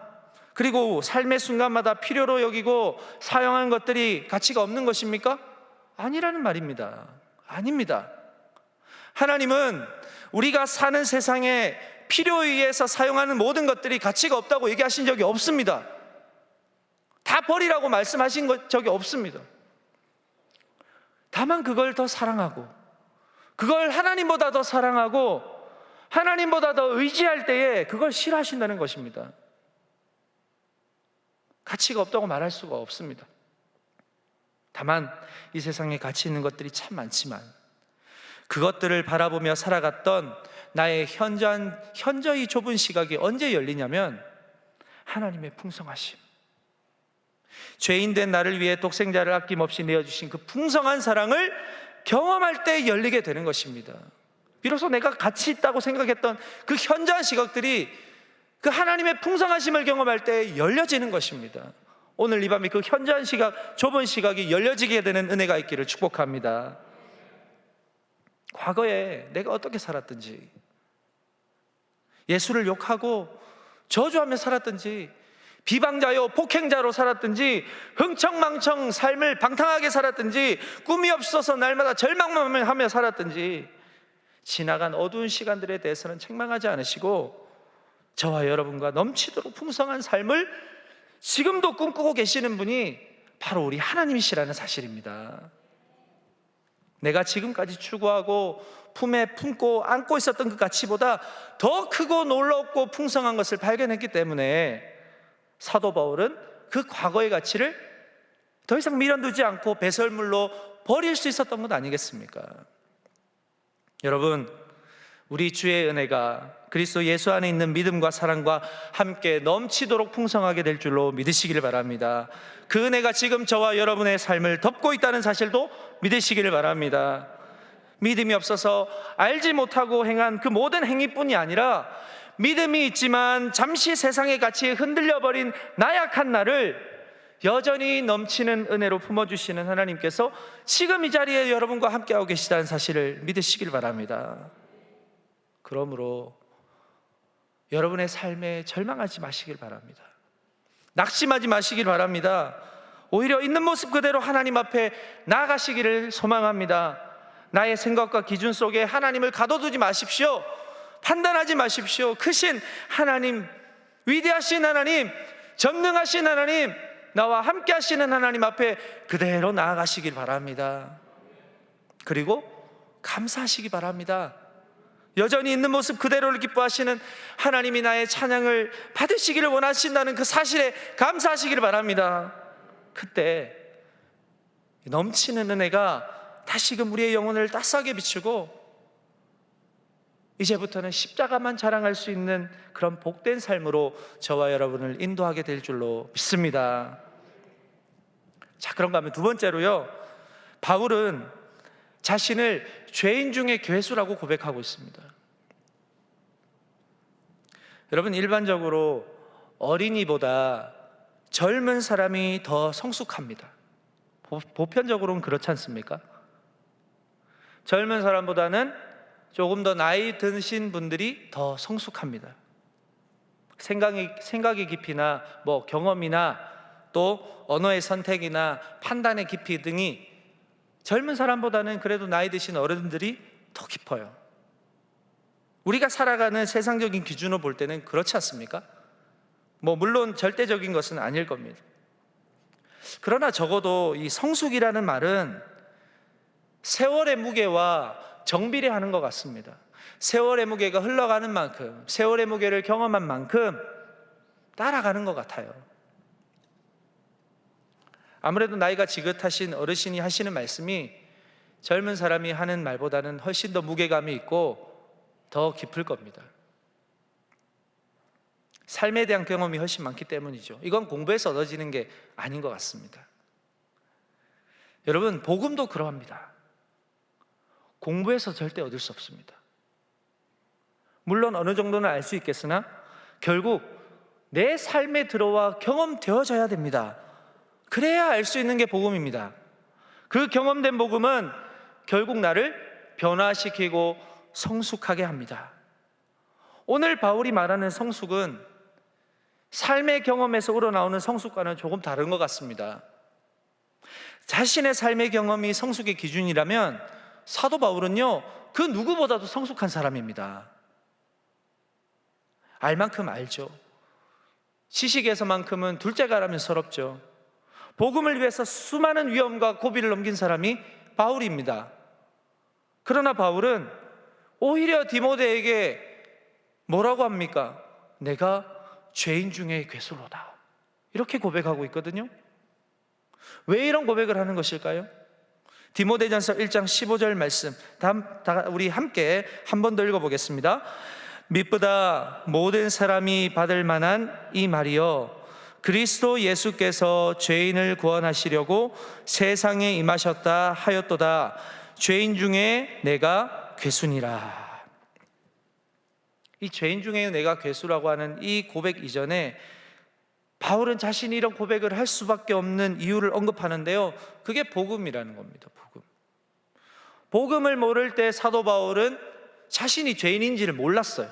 그리고 삶의 순간마다 필요로 여기고 사용한 것들이 가치가 없는 것입니까? 아니라는 말입니다. 아닙니다. 하나님은 우리가 사는 세상에 필요에 의해서 사용하는 모든 것들이 가치가 없다고 얘기하신 적이 없습니다. 다 버리라고 말씀하신 적이 없습니다. 다만 그걸 더 사랑하고 그걸 하나님보다 더 사랑하고 하나님보다 더 의지할 때에 그걸 싫어하신다는 것입니다. 가치가 없다고 말할 수가 없습니다. 다만 이 세상에 가치 있는 것들이 참 많지만 그것들을 바라보며 살아갔던 나의 현저히 좁은 시각이 언제 열리냐면 하나님의 풍성하심, 죄인된 나를 위해 독생자를 아낌없이 내어주신 그 풍성한 사랑을 경험할 때 열리게 되는 것입니다. 비로소 내가 가치 있다고 생각했던 그 현저한 시각들이 그 하나님의 풍성하심을 경험할 때 열려지는 것입니다. 오늘 이 밤에 그 현저한 시각, 좁은 시각이 열려지게 되는 은혜가 있기를 축복합니다. 과거에 내가 어떻게 살았든지, 예수를 욕하고 저주하며 살았든지, 비방자요 폭행자로 살았든지, 흥청망청 삶을 방탕하게 살았든지, 꿈이 없어서 날마다 절망만 하며 살았든지, 지나간 어두운 시간들에 대해서는 책망하지 않으시고 저와 여러분과 넘치도록 풍성한 삶을 지금도 꿈꾸고 계시는 분이 바로 우리 하나님이시라는 사실입니다. 내가 지금까지 추구하고 품에 품고 안고 있었던 그 가치보다 더 크고 놀랍고 풍성한 것을 발견했기 때문에 사도 바울은 그 과거의 가치를 더 이상 미련두지 않고 배설물로 버릴 수 있었던 것 아니겠습니까? 여러분, 우리 주의 은혜가 그리스도 예수 안에 있는 믿음과 사랑과 함께 넘치도록 풍성하게 될 줄로 믿으시기를 바랍니다. 그 은혜가 지금 저와 여러분의 삶을 덮고 있다는 사실도 믿으시기를 바랍니다. 믿음이 없어서 알지 못하고 행한 그 모든 행위뿐이 아니라 믿음이 있지만 잠시 세상의 가치에 흔들려버린 나약한 나를 여전히 넘치는 은혜로 품어주시는 하나님께서 지금 이 자리에 여러분과 함께하고 계시다는 사실을 믿으시길 바랍니다. 그러므로 여러분의 삶에 절망하지 마시길 바랍니다. 낙심하지 마시길 바랍니다. 오히려 있는 모습 그대로 하나님 앞에 나아가시기를 소망합니다. 나의 생각과 기준 속에 하나님을 가둬두지 마십시오. 판단하지 마십시오. 크신 하나님, 위대하신 하나님, 전능하신 하나님, 나와 함께 하시는 하나님 앞에 그대로 나아가시길 바랍니다. 그리고 감사하시기 바랍니다. 여전히 있는 모습 그대로를 기뻐하시는 하나님이 나의 찬양을 받으시기를 원하신다는 그 사실에 감사하시기를 바랍니다. 그때 넘치는 은혜가 다시금 우리의 영혼을 따스하게 비추고 이제부터는 십자가만 자랑할 수 있는 그런 복된 삶으로 저와 여러분을 인도하게 될 줄로 믿습니다. 자, 그런가 하면 두 번째로요, 바울은 자신을 죄인 중에 괴수라고 고백하고 있습니다. 여러분, 일반적으로 어린이보다 젊은 사람이 더 성숙합니다. 보편적으로는 그렇지 않습니까? 젊은 사람보다는 조금 더 나이 드신 분들이 더 성숙합니다. 생각의 깊이나 경험이나 또 언어의 선택이나 판단의 깊이 등이 젊은 사람보다는 그래도 나이 드신 어른들이 더 깊어요. 우리가 살아가는 세상적인 기준으로 볼 때는 그렇지 않습니까? 물론 절대적인 것은 아닐 겁니다. 그러나 적어도 이 성숙이라는 말은 세월의 무게와 정비례하는 것 같습니다. 세월의 무게가 흘러가는 만큼, 세월의 무게를 경험한 만큼 따라가는 것 같아요. 아무래도 나이가 지긋하신 어르신이 하시는 말씀이 젊은 사람이 하는 말보다는 훨씬 더 무게감이 있고 더 깊을 겁니다. 삶에 대한 경험이 훨씬 많기 때문이죠. 이건 공부해서 얻어지는 게 아닌 것 같습니다. 여러분, 복음도 그러합니다. 공부해서 절대 얻을 수 없습니다. 물론 어느 정도는 알 수 있겠으나 결국 내 삶에 들어와 경험되어져야 됩니다. 그래야 알 수 있는 게 복음입니다. 그 경험된 복음은 결국 나를 변화시키고 성숙하게 합니다. 오늘 바울이 말하는 성숙은 삶의 경험에서 우러나오는 성숙과는 조금 다른 것 같습니다. 자신의 삶의 경험이 성숙의 기준이라면 사도 바울은요, 그 누구보다도 성숙한 사람입니다. 알 만큼 알죠. 지식에서만큼은 둘째가라면 서럽죠. 복음을 위해서 수많은 위험과 고비를 넘긴 사람이 바울입니다. 그러나 바울은 오히려 디모데에게 뭐라고 합니까? 내가 죄인 중에 괴수로다, 이렇게 고백하고 있거든요. 왜 이런 고백을 하는 것일까요? 디모데전서 1장 15절 말씀 우리 함께 한 번 더 읽어보겠습니다. 믿보다 모든 사람이 받을 만한 이 말이여, 그리스도 예수께서 죄인을 구원하시려고 세상에 임하셨다 하였도다. 죄인 중에 내가 괴수니라. 이 죄인 중에 내가 괴수라고 하는 이 고백 이전에 바울은 자신이 이런 고백을 할 수밖에 없는 이유를 언급하는데요, 그게 복음이라는 겁니다. 복음을 모를 때 사도 바울은 자신이 죄인인지를 몰랐어요.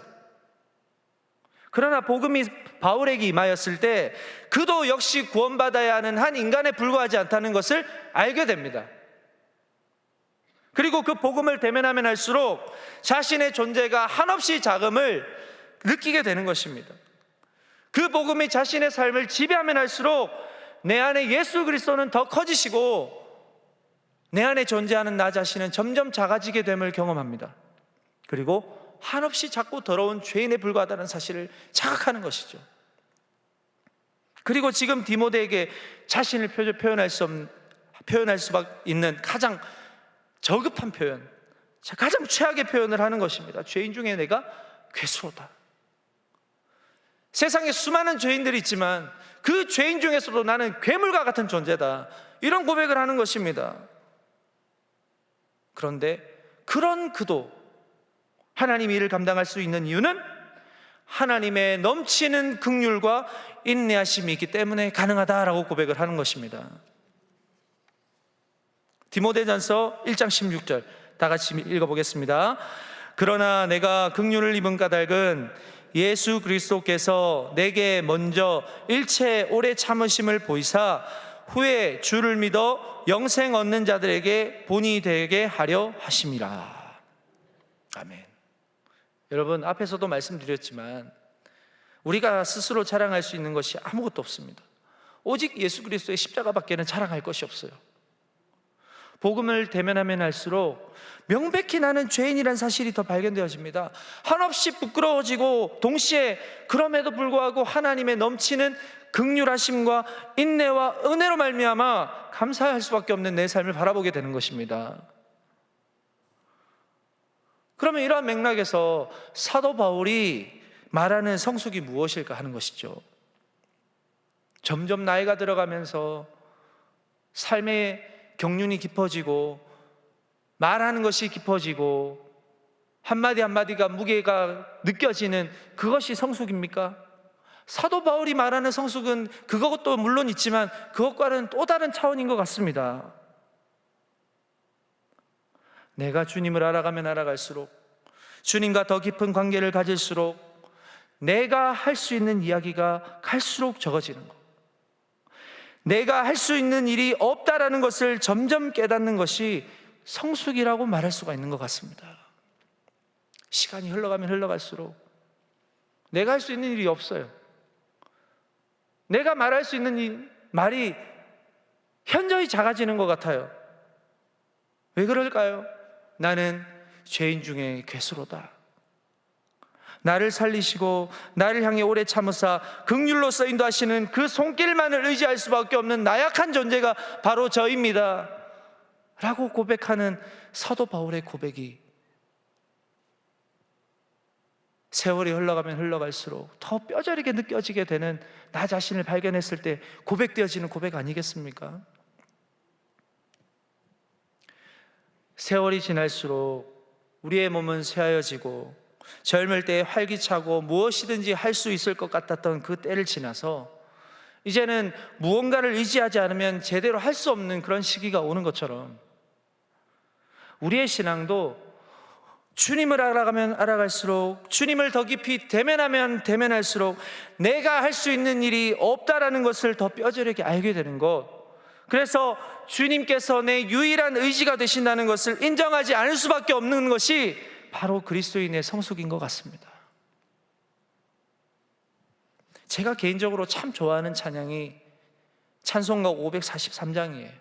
그러나 복음이 바울에게 임하였을 때 그도 역시 구원받아야 하는 한 인간에 불과하지 않다는 것을 알게 됩니다. 그리고 그 복음을 대면하면 할수록 자신의 존재가 한없이 작음을 느끼게 되는 것입니다. 그 복음이 자신의 삶을 지배하면 할수록 내 안에 예수 그리스도는 더 커지시고 내 안에 존재하는 나 자신은 점점 작아지게 됨을 경험합니다. 그리고 한없이 작고 더러운 죄인에 불과하다는 사실을 자각하는 것이죠. 그리고 지금 디모데에게 자신을 표현할 수밖에 있는 가장 저급한 표현, 가장 최악의 표현을 하는 것입니다. 죄인 중에 내가 괴수로다. 세상에 수많은 죄인들이 있지만 그 죄인 중에서도 나는 괴물과 같은 존재다, 이런 고백을 하는 것입니다. 그런데 그런 그도 하나님의 일을 감당할 수 있는 이유는 하나님의 넘치는 긍휼과 인내하심이 있기 때문에 가능하다라고 고백을 하는 것입니다. 디모데전서 1장 16절 다 같이 읽어보겠습니다. 그러나 내가 긍휼을 입은 까닭은 예수 그리스도께서 내게 먼저 일체 오래 참으심을 보이사 후에 주를 믿어 영생 얻는 자들에게 본이 되게 하려 하심이라. 아멘. 여러분, 앞에서도 말씀드렸지만 우리가 스스로 자랑할 수 있는 것이 아무것도 없습니다. 오직 예수 그리스도의 십자가밖에는 자랑할 것이 없어요. 복음을 대면하면 할수록 명백히 나는 죄인이라는 사실이 더 발견되어집니다. 한없이 부끄러워지고 동시에 그럼에도 불구하고 하나님의 넘치는 긍휼하심과 인내와 은혜로 말미암아 감사할 수밖에 없는 내 삶을 바라보게 되는 것입니다. 그러면 이러한 맥락에서 사도 바울이 말하는 성숙이 무엇일까 하는 것이죠. 점점 나이가 들어가면서 삶의 경륜이 깊어지고 말하는 것이 깊어지고 한마디 한마디가 무게가 느껴지는 그것이 성숙입니까? 사도 바울이 말하는 성숙은 그것도 물론 있지만 그것과는 또 다른 차원인 것 같습니다. 내가 주님을 알아가면 알아갈수록, 주님과 더 깊은 관계를 가질수록 내가 할 수 있는 이야기가 갈수록 적어지는 것, 내가 할 수 있는 일이 없다라는 것을 점점 깨닫는 것이 성숙이라고 말할 수가 있는 것 같습니다. 시간이 흘러가면 흘러갈수록 내가 할 수 있는 일이 없어요. 내가 말할 수 있는 이 말이 현저히 작아지는 것 같아요. 왜 그럴까요? 나는 죄인 중에 괴수로다. 나를 살리시고 나를 향해 오래 참으사 긍휼로써 인도하시는 그 손길만을 의지할 수밖에 없는 나약한 존재가 바로 저입니다 라고 고백하는 사도 바울의 고백이 세월이 흘러가면 흘러갈수록 더 뼈저리게 느껴지게 되는 나 자신을 발견했을 때 고백되어지는 고백 아니겠습니까? 세월이 지날수록 우리의 몸은 쇠하여지고 젊을 때에 활기차고 무엇이든지 할 수 있을 것 같았던 그 때를 지나서 이제는 무언가를 의지하지 않으면 제대로 할 수 없는 그런 시기가 오는 것처럼 우리의 신앙도 주님을 알아가면 알아갈수록, 주님을 더 깊이 대면하면 대면할수록 내가 할 수 있는 일이 없다라는 것을 더 뼈저리게 알게 되는 것, 그래서 주님께서 내 유일한 의지가 되신다는 것을 인정하지 않을 수밖에 없는 것이 바로 그리스도인의 성숙인 것 같습니다. 제가 개인적으로 참 좋아하는 찬양이 찬송가 543장이에요.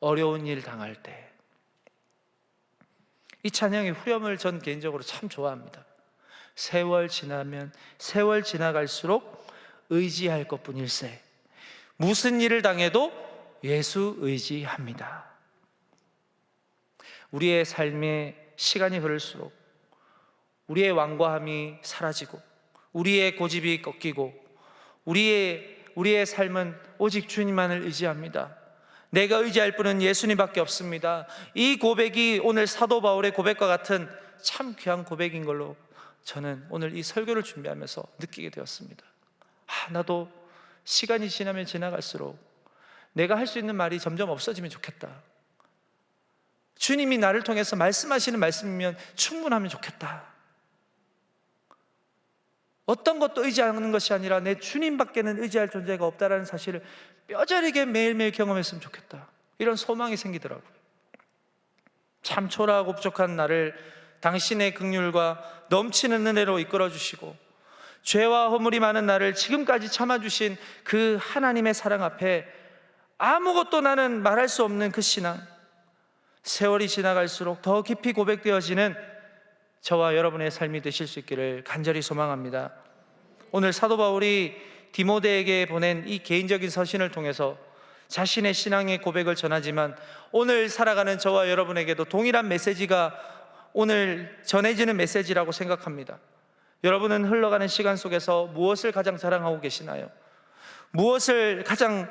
어려운 일 당할 때. 이 찬양의 후렴을 전 개인적으로 참 좋아합니다. 세월 지나면 세월 지나갈수록 의지할 것뿐일세, 무슨 일을 당해도 예수 의지합니다. 우리의 삶에 시간이 흐를수록 우리의 완고함이 사라지고 우리의 고집이 꺾이고 우리의 삶은 오직 주님만을 의지합니다. 내가 의지할 분은 예수님밖에 없습니다. 이 고백이 오늘 사도 바울의 고백과 같은 참 귀한 고백인 걸로 저는 오늘 이 설교를 준비하면서 느끼게 되었습니다. 나도 시간이 지나면 지나갈수록 내가 할 수 있는 말이 점점 없어지면 좋겠다. 주님이 나를 통해서 말씀하시는 말씀이면 충분하면 좋겠다. 어떤 것도 의지하는 것이 아니라 내 주님밖에는 의지할 존재가 없다는 사실을 뼈저리게 매일매일 경험했으면 좋겠다. 이런 소망이 생기더라고요. 참 초라하고 부족한 나를 당신의 긍휼과 넘치는 은혜로 이끌어주시고 죄와 허물이 많은 나를 지금까지 참아주신 그 하나님의 사랑 앞에 아무것도 나는 말할 수 없는 그 신앙, 세월이 지나갈수록 더 깊이 고백되어지는 저와 여러분의 삶이 되실 수 있기를 간절히 소망합니다. 오늘 사도 바울이 디모데에게 보낸 이 개인적인 서신을 통해서 자신의 신앙의 고백을 전하지만 오늘 살아가는 저와 여러분에게도 동일한 메시지가 오늘 전해지는 메시지라고 생각합니다. 여러분은 흘러가는 시간 속에서 무엇을 가장 자랑하고 계시나요? 무엇을 가장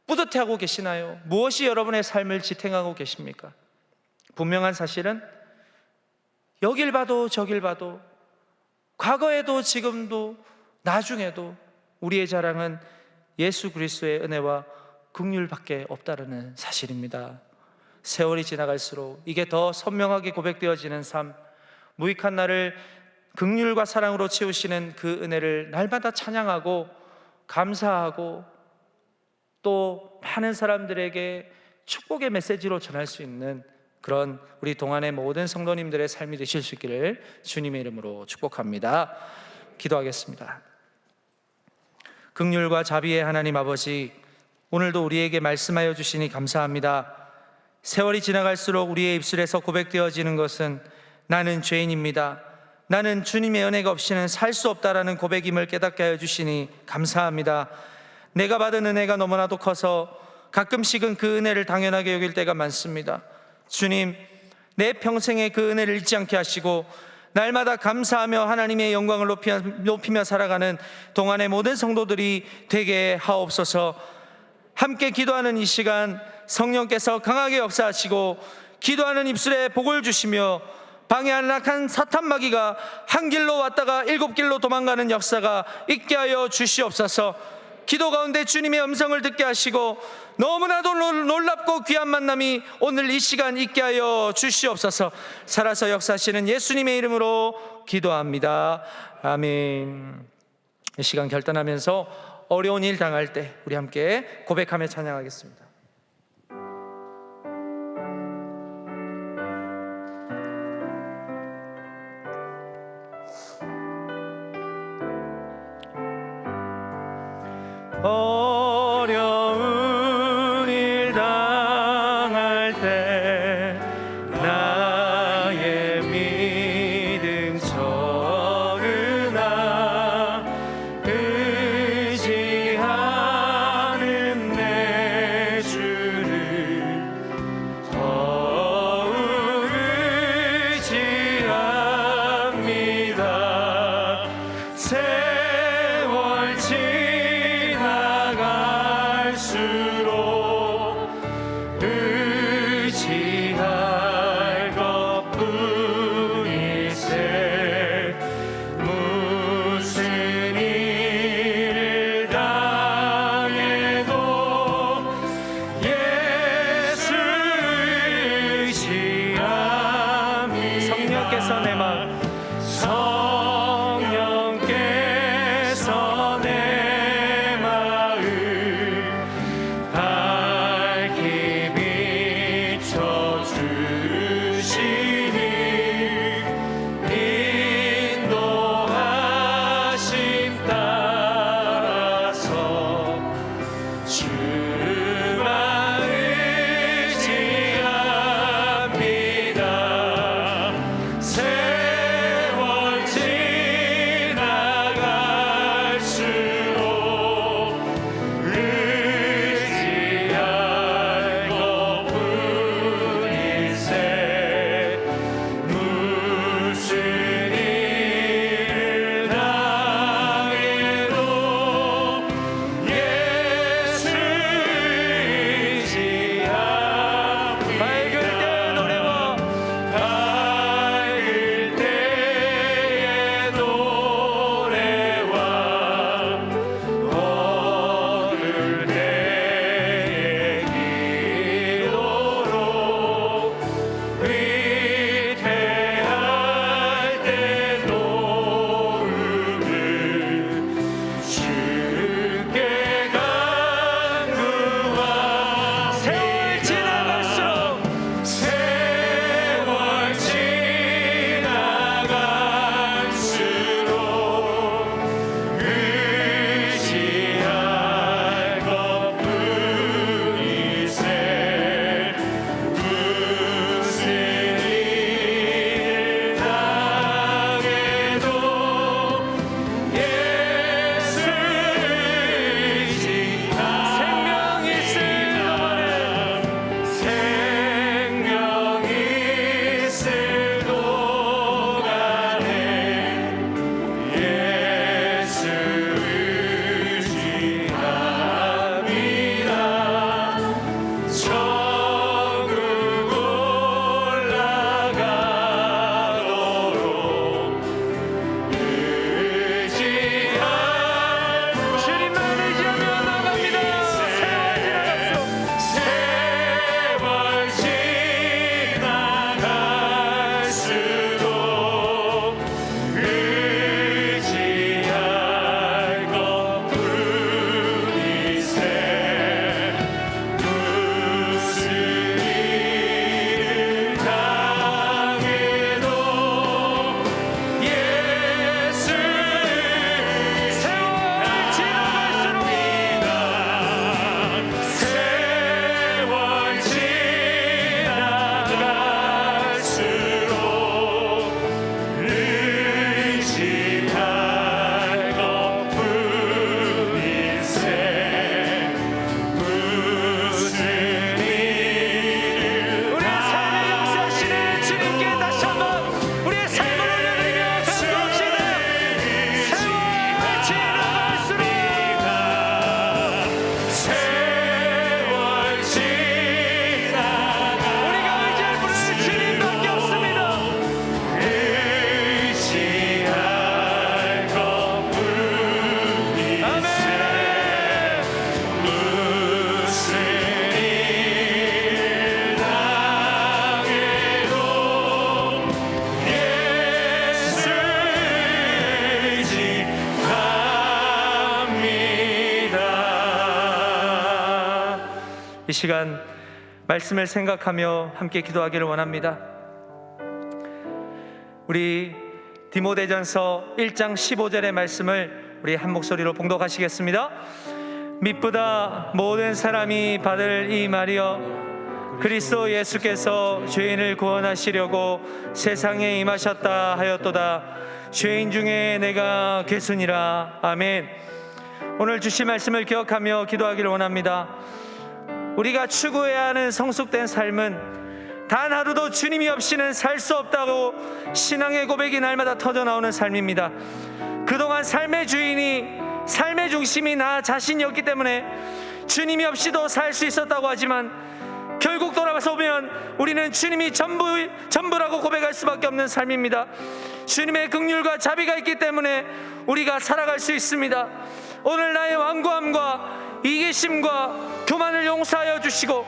뿌듯해하고 계시나요? 무엇이 여러분의 삶을 지탱하고 계십니까? 분명한 사실은 여길 봐도 저길 봐도 과거에도 지금도 나중에도 우리의 자랑은 예수 그리스도의 은혜와 긍휼밖에 없다는 사실입니다. 세월이 지나갈수록 이게 더 선명하게 고백되어지는 삶, 무익한 나를 긍휼과 사랑으로 채우시는 그 은혜를 날마다 찬양하고 감사하고 또 많은 사람들에게 축복의 메시지로 전할 수 있는 그런 우리 동안의 모든 성도님들의 삶이 되실 수 있기를 주님의 이름으로 축복합니다. 기도하겠습니다. 긍휼과 자비의 하나님 아버지, 오늘도 우리에게 말씀하여 주시니 감사합니다. 세월이 지나갈수록 우리의 입술에서 고백되어지는 것은 나는 죄인입니다, 나는 주님의 은혜가 없이는 살 수 없다라는 고백임을 깨닫게 하여 주시니 감사합니다. 내가 받은 은혜가 너무나도 커서 가끔씩은 그 은혜를 당연하게 여길 때가 많습니다. 주님, 내 평생에 그 은혜를 잊지 않게 하시고 날마다 감사하며 하나님의 영광을 높이며 살아가는 동안의 모든 성도들이 되게 하옵소서. 함께 기도하는 이 시간 성령께서 강하게 역사하시고 기도하는 입술에 복을 주시며 방해하는 악한 사탄 마귀가 한 길로 왔다가 7길로 도망가는 역사가 있게 하여 주시옵소서. 기도 가운데 주님의 음성을 듣게 하시고 너무나도 놀랍고 귀한 만남이 오늘 이 시간 있게 하여 주시옵소서. 살아서 역사하시는 예수님의 이름으로 기도합니다. 아멘. 이 시간 결단하면서 어려운 일 당할 때 우리 함께 고백하며 찬양하겠습니다. 어려운 일 당할 때 나의 믿음 적으나 의지하는 내 주를 더욱 의지합니다. 세월 지나갈수록 의지 이 시간 말씀을 생각하며 함께 기도하기를 원합니다. 우리 디모데전서 1장 15절의 말씀을 우리 한 목소리로 봉독하시겠습니다. 믿보다 모든 사람이 받을 이 말이여, 그리스도 예수께서 죄인을 구원하시려고 세상에 임하셨다 하였도다. 죄인 중에 내가 괴순이라. 아멘. 오늘 주신 말씀을 기억하며 기도하기를 원합니다. 우리가 추구해야 하는 성숙된 삶은 단 하루도 주님이 없이는 살 수 없다고 신앙의 고백이 날마다 터져나오는 삶입니다. 그동안 삶의 주인이, 삶의 중심이 나 자신이었기 때문에 주님이 없이도 살 수 있었다고 하지만, 결국 돌아서 보면 우리는 주님이 전부라고 고백할 수밖에 없는 삶입니다. 주님의 긍휼과 자비가 있기 때문에 우리가 살아갈 수 있습니다. 오늘 나의 완고함과 이기심과 교만을 용서하여 주시고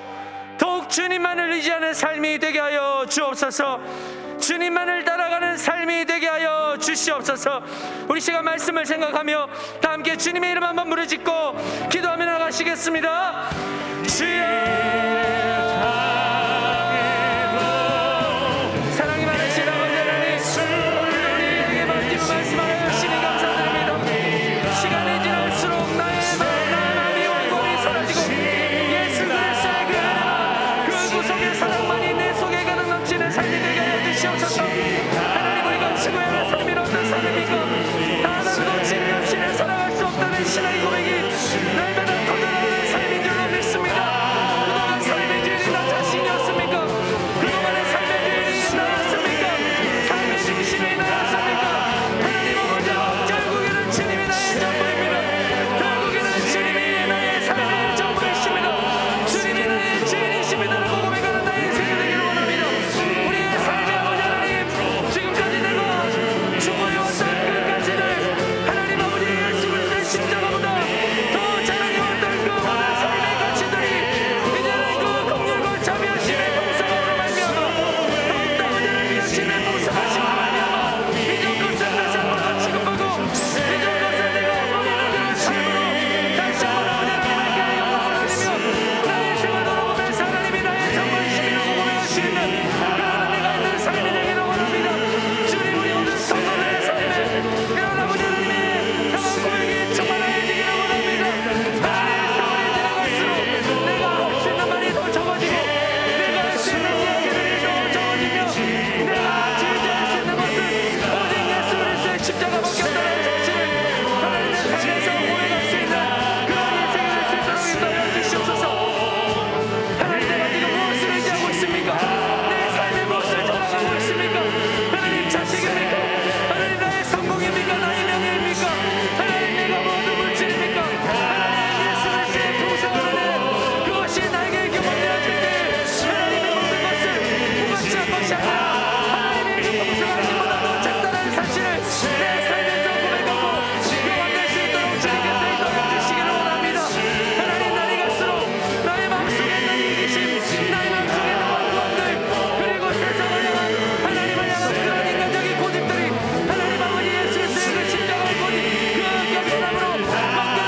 더욱 주님만을 의지하는 삶이 되게 하여 주옵소서. 주님만을 따라가는 삶이 되게 하여 주시옵소서. 우리 시간 말씀을 생각하며 다 함께 주님의 이름 한번 부르짖고 기도하며 나가시겠습니다. 주여, 사랑이 많으신 아버지 하나님, 오늘 우리에게 맡기고 말씀하여 주시니 감사드립니다. 시간이 지날수록 나의 마음이 완전히 사라지고 예수 그리스도의 그 구속의 사랑만이 내 속에 가득 넘치는 삶이 되게 하여 주시옵소서. 하나님, 우리가 추구해야 하는 삶이 어떤 삶입니까? 단 하루도 주님 없이는 살아갈 수 없다는 신앙의 고백이 날마다 터져나오는 삶인 줄로 믿습니다. 그동안 삶의 주인이 나 자신이었습니까? 그동안의 삶의 주인이 나였습니까? 삶의 중심이 나였습니까? 하나님 아버지, 결국에는 주님이 나의 전부입니다. 결국에는 주님이 나의 삶의 전부이십니다. 주님이 나의 주인이십니다라고 고백하는 나의 인생이 되기를 원합니다. 우리의 삶의 아버지 하나님, 지금까지 내가 추구해왔던 그 가치들, 하나님 아버지 예수 그리스도의 십자가보다 더 자랑해왔던 그 모든 삶의 가치들이 이제는 그 긍휼과 자비하심의 봉사함으로 말미암아 더욱더 은혜를 위하심의 봉사하심으로 말미암아 이전 것은 다시 한번 더 취급하고 이전 것은 내가 원하는 그런 삶으로 다시 한번 아버지 하나님께 영광을 올리며 나의 생을 돌아보면서 하나님이 나의 전부이심이라고 고백할 수 있는 그런 은혜가 있는 삶이 되기를 원합니다. 주님, 우리 모든 성도들의 삶에 이런 아버지 하나님의 향한 고백이 충만해지기를 원합니다. 하나님의 세월이 지나갈수록 내가 할 수 있는 말이 더 적어지고 내가 할 수 있는 이야기들이 더 적어지며 내가 지휘할 수 있는 것은 오직 예수 그리스도의 십자가밖에 없다는 사실을 하나님의 삶에서 고백할 수 있는 그런 인생이 될 수 있도록 인도하여 주시옵소서. 하나님, 내가 지금 무엇을 의지하고 있습니까? 내 삶에 무엇을 자랑하고 있습니까? 하나님, 자식입니까? 하나님, 나의 성공입니까? 나의 명예입니까? 하나님, 내가 모든 물질입니까? 하나님, 예수 그리스도의 풍성한 은혜, 그것이 나에게 경험되어질 때 하나님의 모든 것을 무가치한 것이 아니라 하나님의 그 풍성하심보다 더 작다는 사실을 내 삶에서 고백하고 경험될 수 있도록 주님께서 인도하여 주시기를 원합니다. 하나님, 날이 갈수록 나의 마음속에 있는 이기심, 나의 마음속에 있는 원망들, 그리고 세상을 향한 하나님을 향한 그런 인간적인 고집들이 하나님 아버지 예수 그리스도의 그 십자가의 고집, 그 겸손함으로 바뀌어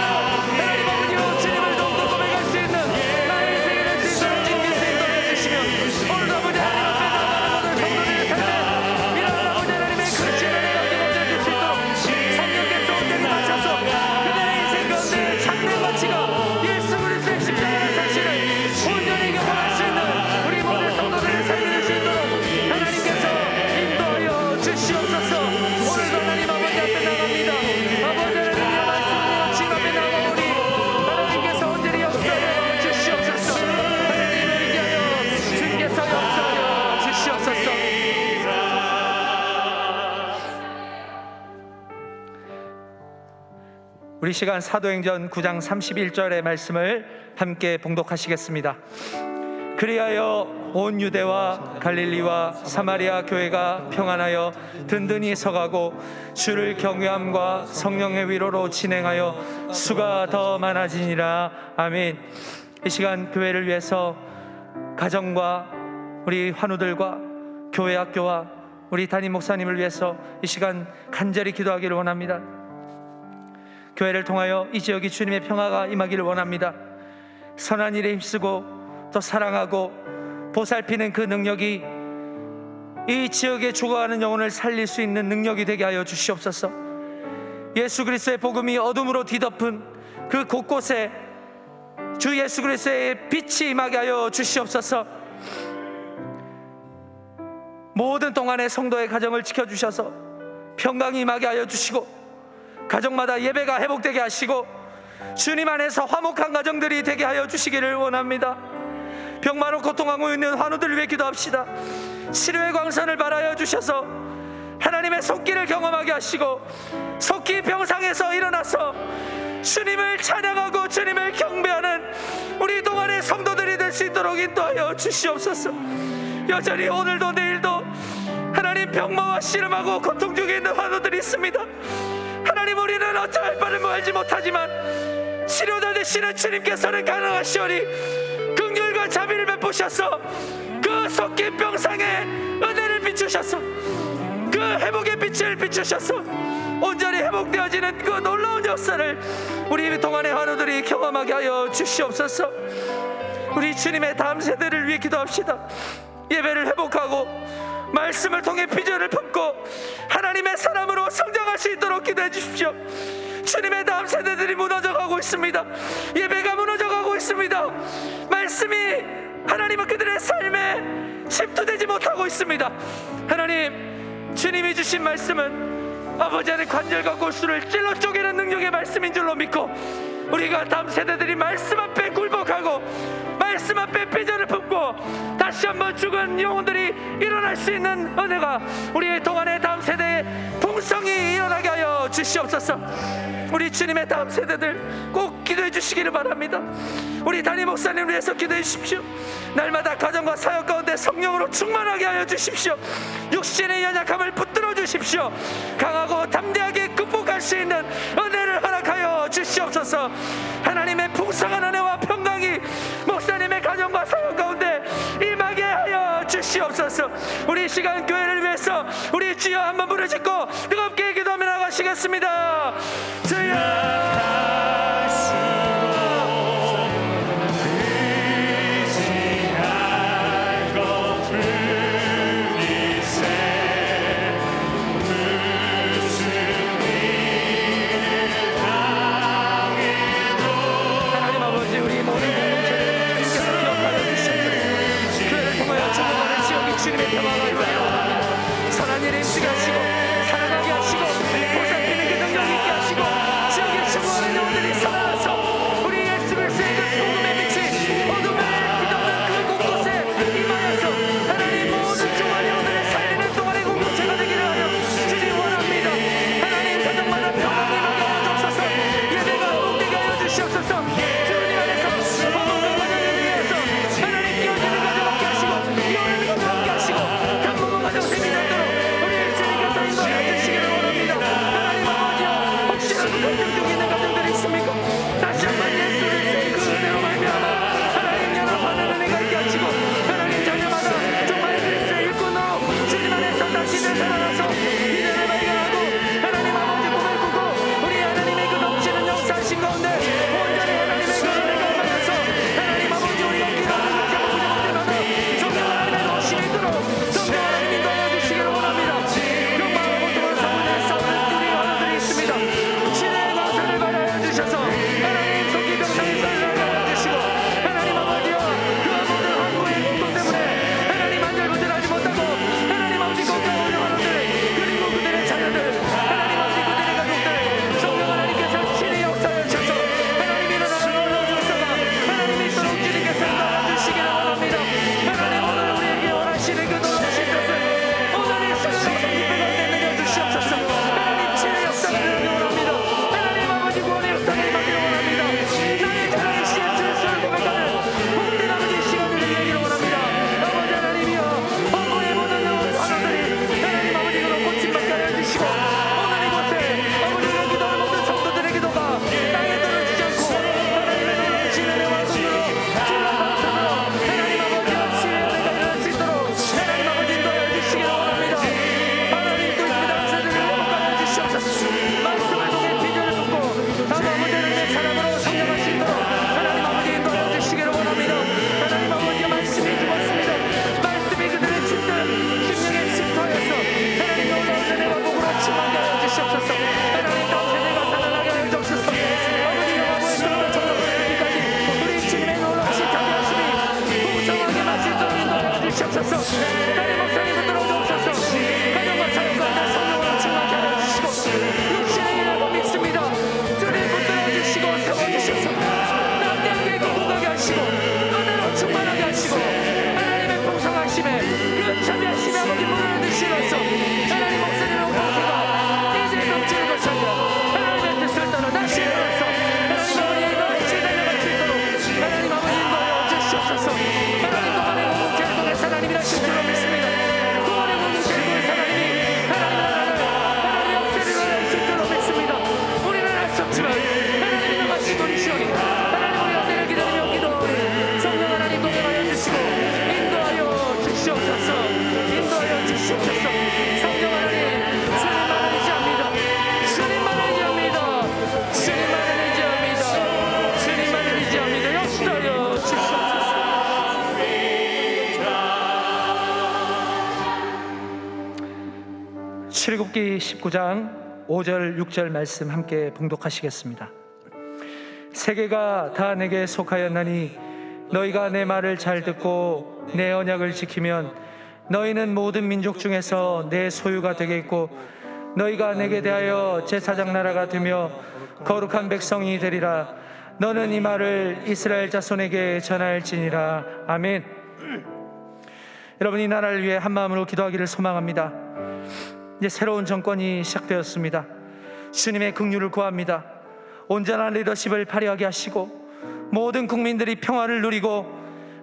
하나님 아버지로 주님을 더욱더 고백할 수 있는 나의 인생이 될 수 있도록 주님께서 인도해 주시며 오늘도 아버지 하나님 앞에 나아가는 모든 성도들의 삶에 이런 아버지 하나님의 그릇이 은혜가 기복될 수 있도록 성령께서 온전히 마셔서 그들의 인생 가운데 참된 가치가 예수 그리스도의 십자가의 사실을 온전히 경험할 수 있는 우리 모든 성도들의 삶이 될 수 있도록 하나님께서 인도하여 주시옵소서. 오늘도 하나님 아버지 앞에 나갑니다. 아버지 하나님의 말씀으로 주님 앞에 나가오니 하나님께서 온전히 역사하여 주시옵소서. 하나님을 위하여 주님께서 역사하여 주시옵소서. 우리 시간 사도행전 9장 31절의 말씀을 함께 봉독하시겠습니다. 그리하여 온 유대와 갈릴리와 사마리아 교회가 평안하여 든든히 서가고 주를 경외함과 성령의 위로로 진행하여 수가 더 많아지니라. 아멘. 이 시간 교회를 위해서 가정과 우리 환우들과 교회 학교와 우리 담임 목사님을 위해서 이 시간 간절히 기도하기를 원합니다. 교회를 통하여 이 지역이 주님의 평화가 임하기를 원합니다. 선한 일에 힘쓰고 또 사랑하고 보살피는 그 능력이 이 지역에 죽어가는 영혼을 살릴 수 있는 능력이 되게 하여 주시옵소서. 예수 그리스도의 복음이 어둠으로 뒤덮은 그 곳곳에 주 예수 그리스도의 빛이 임하게 하여 주시옵소서. 모든 동안의 성도의 가정을 지켜주셔서 평강이 임하게 하여 주시고, 가정마다 예배가 회복되게 하시고, 주님 안에서 화목한 가정들이 되게 하여 주시기를 원합니다. 병마로 고통하고 있는 환우들을 위해 기도합시다. 치료의 광선을 발하여 주셔서 하나님의 손길을 경험하게 하시고, 속히 병상에서 일어나서 주님을 찬양하고 주님을 경배하는 우리 동안의 성도들이 될 수 있도록 인도하여 주시옵소서. 여전히 오늘도 내일도 하나님 병마와 씨름하고 고통 중에 있는 환우들이 있습니다. 하나님, 우리는 어찌할 바를 알지 못하지만 치료자 되시는 주님께서는 가능하시오니 긍휼과 자비를 베푸셔서 그 섞인 병상에 은혜를 비추셔서 그 회복의 빛을 비추셔서 온전히 회복되어지는 그 놀라운 역사를 우리 동안의 환우들이 경험하게 하여 주시옵소서. 우리 주님의 다음 세대를 위해 기도합시다. 예배를 회복하고 말씀을 통해 비전을 품고 하나님의 사람으로 성장할 수 있도록 기도해 주십시오. 주님의 다음 세대들이 무너져가고 있습니다. 예배가 무너져가고 있습니다. 말씀이 하나님은 그들의 삶에 침투되지 못하고 있습니다. 하나님, 주님이 주신 말씀은 아버지 안의 관절과 골수를 찔러 쪼개는 능력의 말씀인 줄로 믿고, 우리가 다음 세대들이 말씀 앞에 굴복하고 말씀 앞에 비전을 품고 다시 한번 죽은 영혼들이 일어날 수 있는 은혜가 우리의 동안의 다음 세대의 풍성이 일어나게 하여 주시옵소서. 우리 주님의 다음 세대들 꼭 기도해 주시기를 바랍니다. 우리 담임 목사님 위해서 기도해 주십시오. 날마다 가정과 사역 가운데 성령으로 충만하게 하여 주십시오. 육신의 연약함을 붙들어 주십시오. 강하고 담대하게 극복할 수 있는 은혜를 허락하여 주시옵소서. 하나님의 풍성한 은혜와 평강이 목사님의 가정과 사역 가운데 임하게 하여 주시옵소서. 우리 시간 교회를 위해서 우리 주여 한번 부르짖고 뜨겁게 기도하며 나가시겠습니다. 주여, 주님의 평화가 이루어지고 선한 일에 임시게 하시고 살아나게 하시고 보살피는 그 능력이 있게 하시고 지역에 충만한 영혼들이 살아나서 우리 예수 그리스도의 그 복음의 빛이 어둠을 뒤덮는 그 곳곳에 임하여서 하나님 모든 종한 영혼들을 살리는 동안의 공동체가 되기를 하여 주님 원합니다. 하나님, 가정마다 평안이 임하게 하여 주옵소서. 예배가 회복되게 하여 주시옵소서. 주님 안에서 화목한 가정을 위해서 하나님 끼어지는 가정 함께 하시고 이혼하는 가정 함께 하시고 주시옵소서. 담임 목사님 붙들어 주옵소서. 가정과 사역과 다 성령으로 충만케 하여 주시고 육신의 일하고 믿습니다. 주님 붙들어 주시고 세워주셔서 담대하게 거룩하게 하시고 은혜로 충만하게 하시고 하나님의 풍성하심에 그 자비하심에 아버지 물을 드시면서 하나님 목사님의 공포가 이제 넘치는 것이 아니라 하나님의 뜻을 따라 다시 일어나서 하나님 아버지의 너의 달려갈 수 있도록 하나님 아버지 인도하여 주시옵소서. 하나님 동안의 공동체를 통해서 하나님이 하신 줄로 믿습니다. 동안의 공동체를 통해서 하나님의 역사를 일어날 수 있도록 믿습니다. 우리는 할 수 없지만 하나님이 나가신 분이시오니 하나님 우리 언제를 기다리며 기도하오니 성령 하나님 동행하여 주시고 인도하여 주시옵소서. 인도하여 주시옵소서. 성령 하나님 주님만을 의지합니다. 주님만을 의지합니다. 주님만을 의지합니다. 주님만을 의지합니다. 역사하여 주시옵소서. 출애굽기 19장 5절 6절 말씀 함께 봉독하시겠습니다. 세계가 다 내게 속하였나니 너희가 내 말을 잘 듣고 내 언약을 지키면 너희는 모든 민족 중에서 내 소유가 되겠고 너희가 내게 대하여 제사장 나라가 되며 거룩한 백성이 되리라. 너는 이 말을 이스라엘 자손에게 전할지니라. 아멘. 여러분, 이 나라를 위해 한 마음으로 기도하기를 소망합니다. 이제 새로운 정권이 시작되었습니다. 주님의 긍휼을 구합니다. 온전한 리더십을 발휘하게 하시고 모든 국민들이 평화를 누리고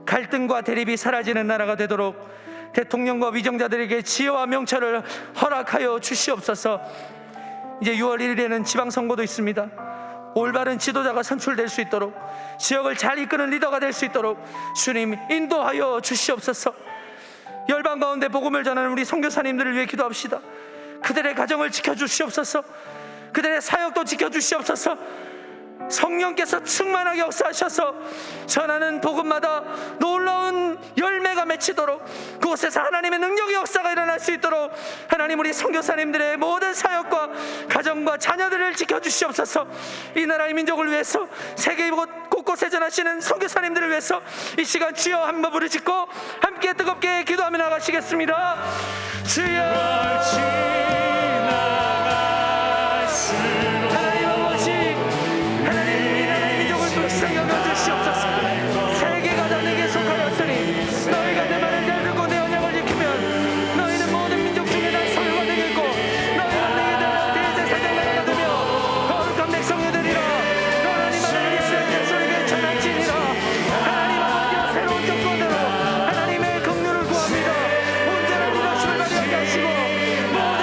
갈등과 대립이 사라지는 나라가 되도록 대통령과 위정자들에게 지혜와 명철을 허락하여 주시옵소서. 이제 6월 1일에는 지방선거도 있습니다. 올바른 지도자가 선출될 수 있도록 지역을 잘 이끄는 리더가 될 수 있도록 주님 인도하여 주시옵소서. 열방 가운데 복음을 전하는 우리 선교사님들을 위해 기도합시다. 그들의 가정을 지켜주시옵소서. 그들의 사역도 지켜주시옵소서. 성령께서 충만하게 역사하셔서 전하는 복음마다 놀라운 열매가 맺히도록 그곳에서 하나님의 능력의 역사가 일어날 수 있도록 하나님 우리 선교사님들의 모든 사역과 가정과 자녀들을 지켜주시옵소서. 이 나라의 민족을 위해서 세계 곳곳에 전하시는 선교사님들을 위해서 이 시간 주여 한번 부르짖고 함께 뜨겁게 기도하며 나가시겠습니다. 주여 하나님 아버지, 하나님 이 나라의 민족을 불쌍히 여겨주시옵소서. 세계가 다 내게 속하였으니 너희가 내 말을 잘 듣고 내 언약을 지키면 너희는 모든 민족 중에 난 소유가 되겠고 너희가 내게 대하여 대제사장 나라가 되며 거룩한 백성이 되리라. 하나님 하나님 이스라엘 자손에게 전할지니라. 하나님 아버지와 새로운 정권으로 하나님의 긍휼을 구합니다. 온전한 리더십을 발휘하게 하시고 모든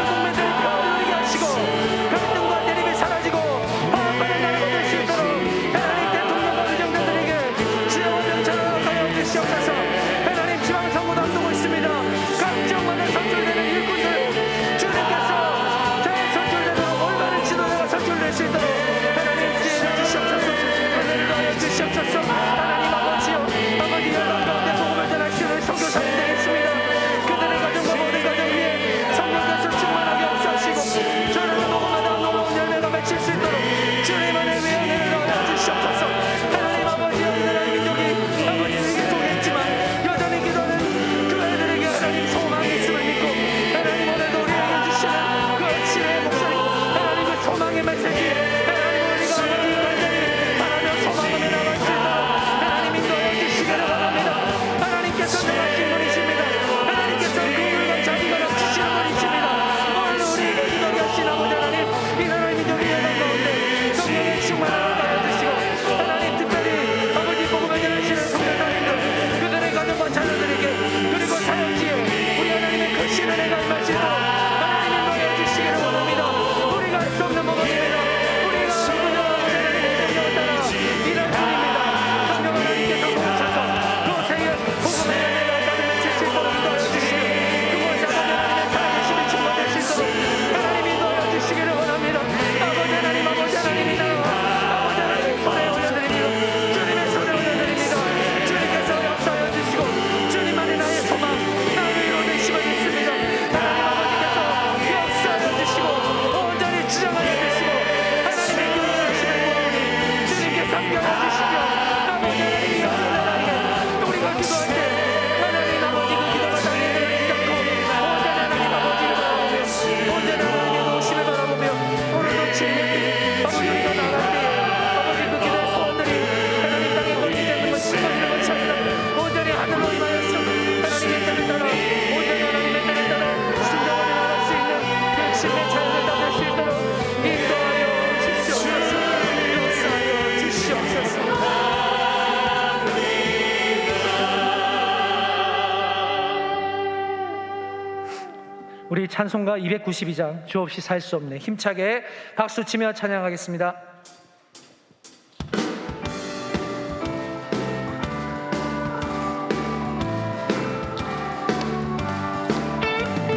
우리 찬송가 292장 주 없이 살 수 없네 힘차게 박수치며 찬양하겠습니다.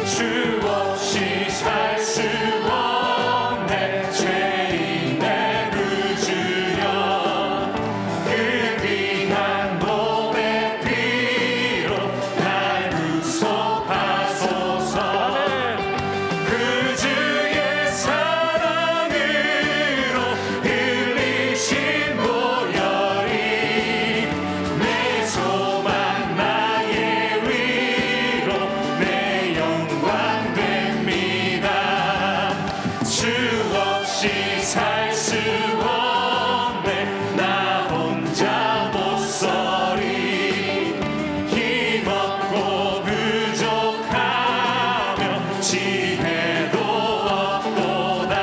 주 없이 살 수 없네 죄인의 구주여 그 귀한 몸의 피로 날 구속하소서 그 주의 사랑으로 흘리신 보혈이 내 소망 나의 위로 내 영광 됩니다. 주 없이 살 수 없네 나 혼자 못 서리 힘없고 부족하며 지혜도 없도다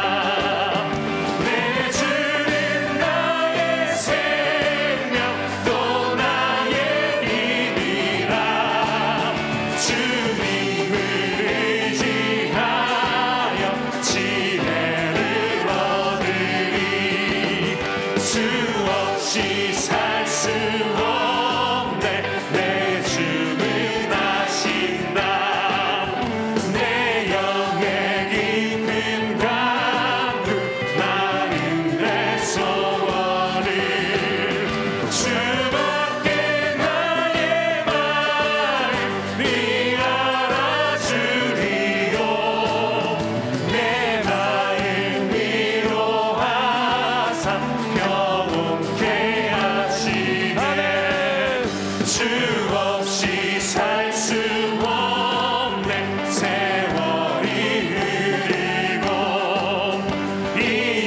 내 주는 나의 생명 또 나의 힘이라 주님을 의지하여 지혜를 얻으리 주 없이 살 수 없네 내 주는 아신다 내 영의 깊은 강구 나는 내 소원을 주밖에 나의 마음이 알아주리요 내 마음 위로하사 평온케 하시네 주 없이 살 수 없네 세월이 흐르고 이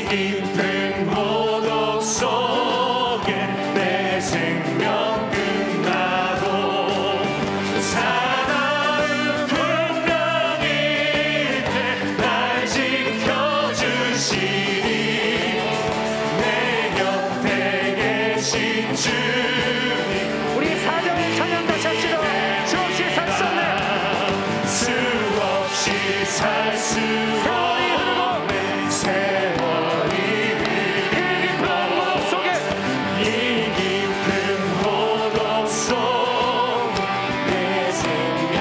깊은 고독 속에 내 생명 끝나도 사나운 풍랑일 때 날 지켜주시니 내 곁에 계신 주님 우리 사절의 찬양 다시 합시다. 주 없이 살 수 없네 수 없이 살 수 없네 세월이 깊은 고독 속에 이 깊은 고독 속내 생명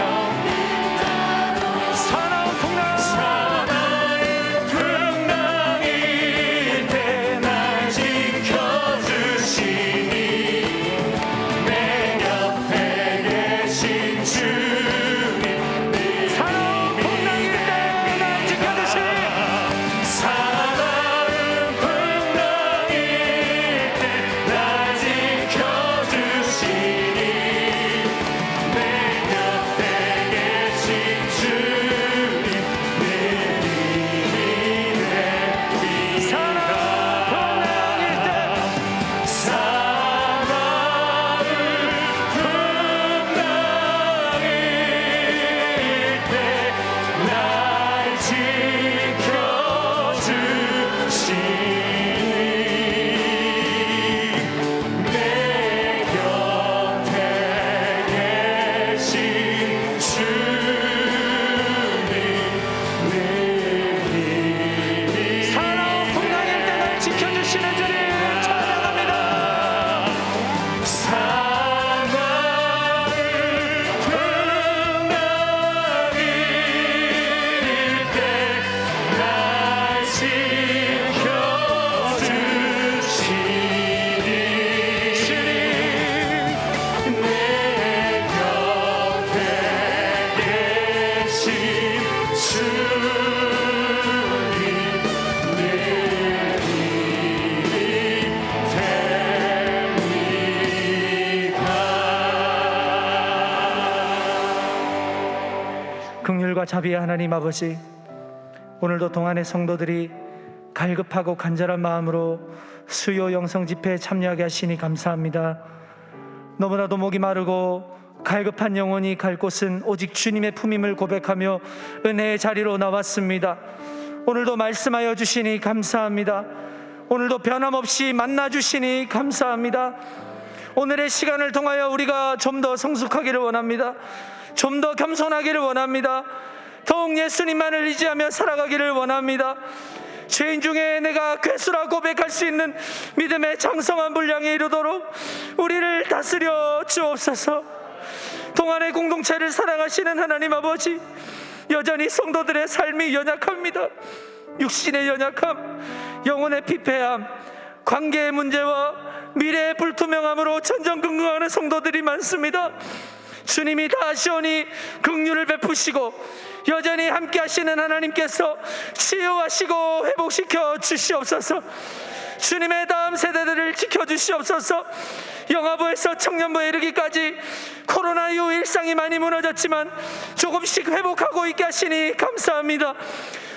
사나운 풍랑 사나운 풍랑일 때 날 지켜주시니 내 곁에 계신 주님 사나운 풍랑일 때 날 지켜주시니 사나운 풍랑일 때 날 지켜주시니 내 곁에 계신 주님 내 힘이 됩니다 사나운 풍랑일 때 사나운 풍랑일 때 날 지켜주시니 내 곁에 계신 주님 내 힘이 사나운 풍랑일 때 날 지켜주시는 주님 찬양합니다. 사나운 풍랑일 때 날 지켜주시니 내 곁에 계신 주님 내 힘이 됩니다. 긍휼과 자비의 하나님 아버지, 오늘도 동안의 성도들이 갈급하고 간절한 마음으로 수요 영성 집회에 참여하게 하시니 감사합니다. 너무나도 목이 마르고 갈급한 영혼이 갈 곳은 오직 주님의 품임을 고백하며 은혜의 자리로 나왔습니다. 오늘도 말씀하여 주시니 감사합니다. 오늘도 변함없이 만나 주시니 감사합니다. 오늘의 시간을 통하여 우리가 좀 더 성숙하기를 원합니다. 좀 더 겸손하기를 원합니다. 더욱 예수님만을 의지하며 살아가기를 원합니다. 죄인 중에 내가 괴수라 고백할 수 있는 믿음의 장성한 분량에 이르도록 우리를 다스려 주옵소서. 동안의 공동체를 사랑하시는 하나님 아버지, 여전히 성도들의 삶이 연약합니다. 육신의 연약함, 영혼의 피폐함, 관계의 문제와 미래의 불투명함으로 전전긍긍하는 성도들이 많습니다. 주님이 다 아시오니 긍휼을 베푸시고 여전히 함께 하시는 하나님께서 치유하시고 회복시켜 주시옵소서. 주님의 다음 세대들을 지켜주시옵소서. 영아부에서 청년부에 이르기까지 코로나 이후 일상이 많이 무너졌지만 조금씩 회복하고 있게 하시니 감사합니다.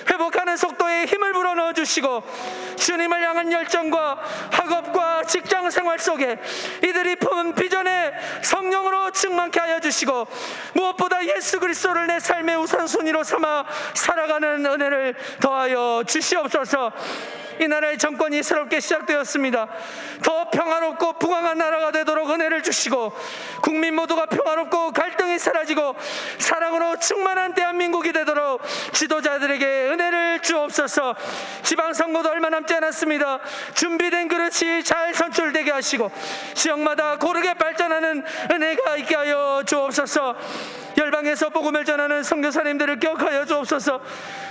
회복하는 속도에 힘을 불어넣어 주시고 주님을 향한 열정과 학업과 직장 생활 속에 이들이 품은 비전에 성령으로 충만케 하여 주시고 무엇보다 예수 그리스도를 내 삶의 우선순위로 삼아 살아가는 은혜를 더하여 주시옵소서. 이 나라의 정권이 새롭게 시작되었습니다. 더 평화롭고 부강한 나라가 되도록 은혜를 주시고 국민 모두가 평화롭고 갈등이 사라지고 사랑으로 충만한 대한민국이 되도록 지도자들에게 은혜를 주옵소서. 지방선거도 얼마 남지 않았습니다. 준비된 그릇이 잘 선출되게 하시고 지역마다 고르게 발전하는 은혜가 있게 하여 주옵소서. 열방에서 복음을 전하는 선교사님들을 기억하여 주옵소서.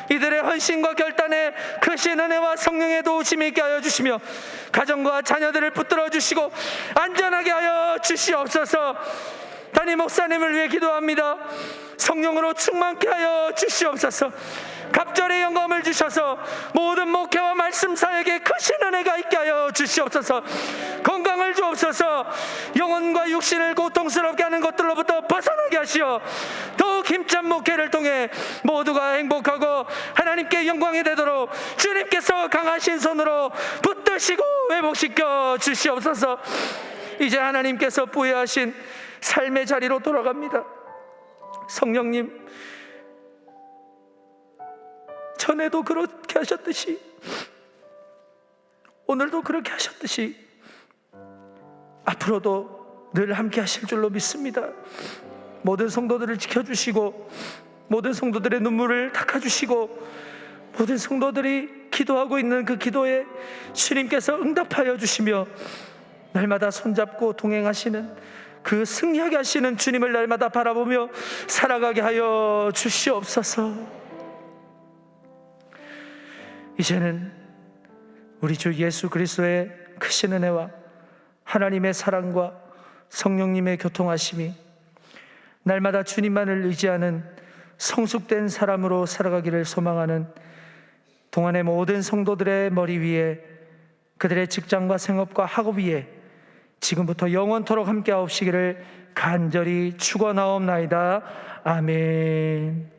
이들의 헌신과 결단에 크신 은혜와 성령의 도우심이 있게 하여 주시며 가정과 자녀들을 붙들어 주시고 안전하게 하여 주시옵소서. 담임 목사님을 위해 기도합니다. 성령으로 충만케 하여 주시옵소서. 갑절의 영감을 주셔서 모든 목회와 말씀 사역에 크신 은혜가 있게 하여 주시옵소서. 건강을 주옵소서. 영혼과 육신을 고통스럽게 하는 것들로부터 벗어나게 하시어 더욱 힘찬 목회를 통해 모두가 행복하고 하나님께 영광이 되도록 주님께서 강하신 손으로 붙드시고 회복시켜 주시옵소서. 이제 하나님께서 부여하신 삶의 자리로 돌아갑니다. 성령님, 전에도 그렇게 하셨듯이 오늘도 그렇게 하셨듯이 앞으로도 늘 함께 하실 줄로 믿습니다. 모든 성도들을 지켜주시고 모든 성도들의 눈물을 닦아주시고 모든 성도들이 기도하고 있는 그 기도에 주님께서 응답하여 주시며 날마다 손잡고 동행하시는 그 승리하게 하시는 주님을 날마다 바라보며 살아가게 하여 주시옵소서. 이제는 우리 주 예수 그리스도의 크신 은혜와 하나님의 사랑과 성령님의 교통하심이 날마다 주님만을 의지하는 성숙된 사람으로 살아가기를 소망하는 동안의 모든 성도들의 머리 위에, 그들의 직장과 생업과 학업 위에 지금부터 영원토록 함께 하옵시기를 간절히 축원하옵나이다. 아멘.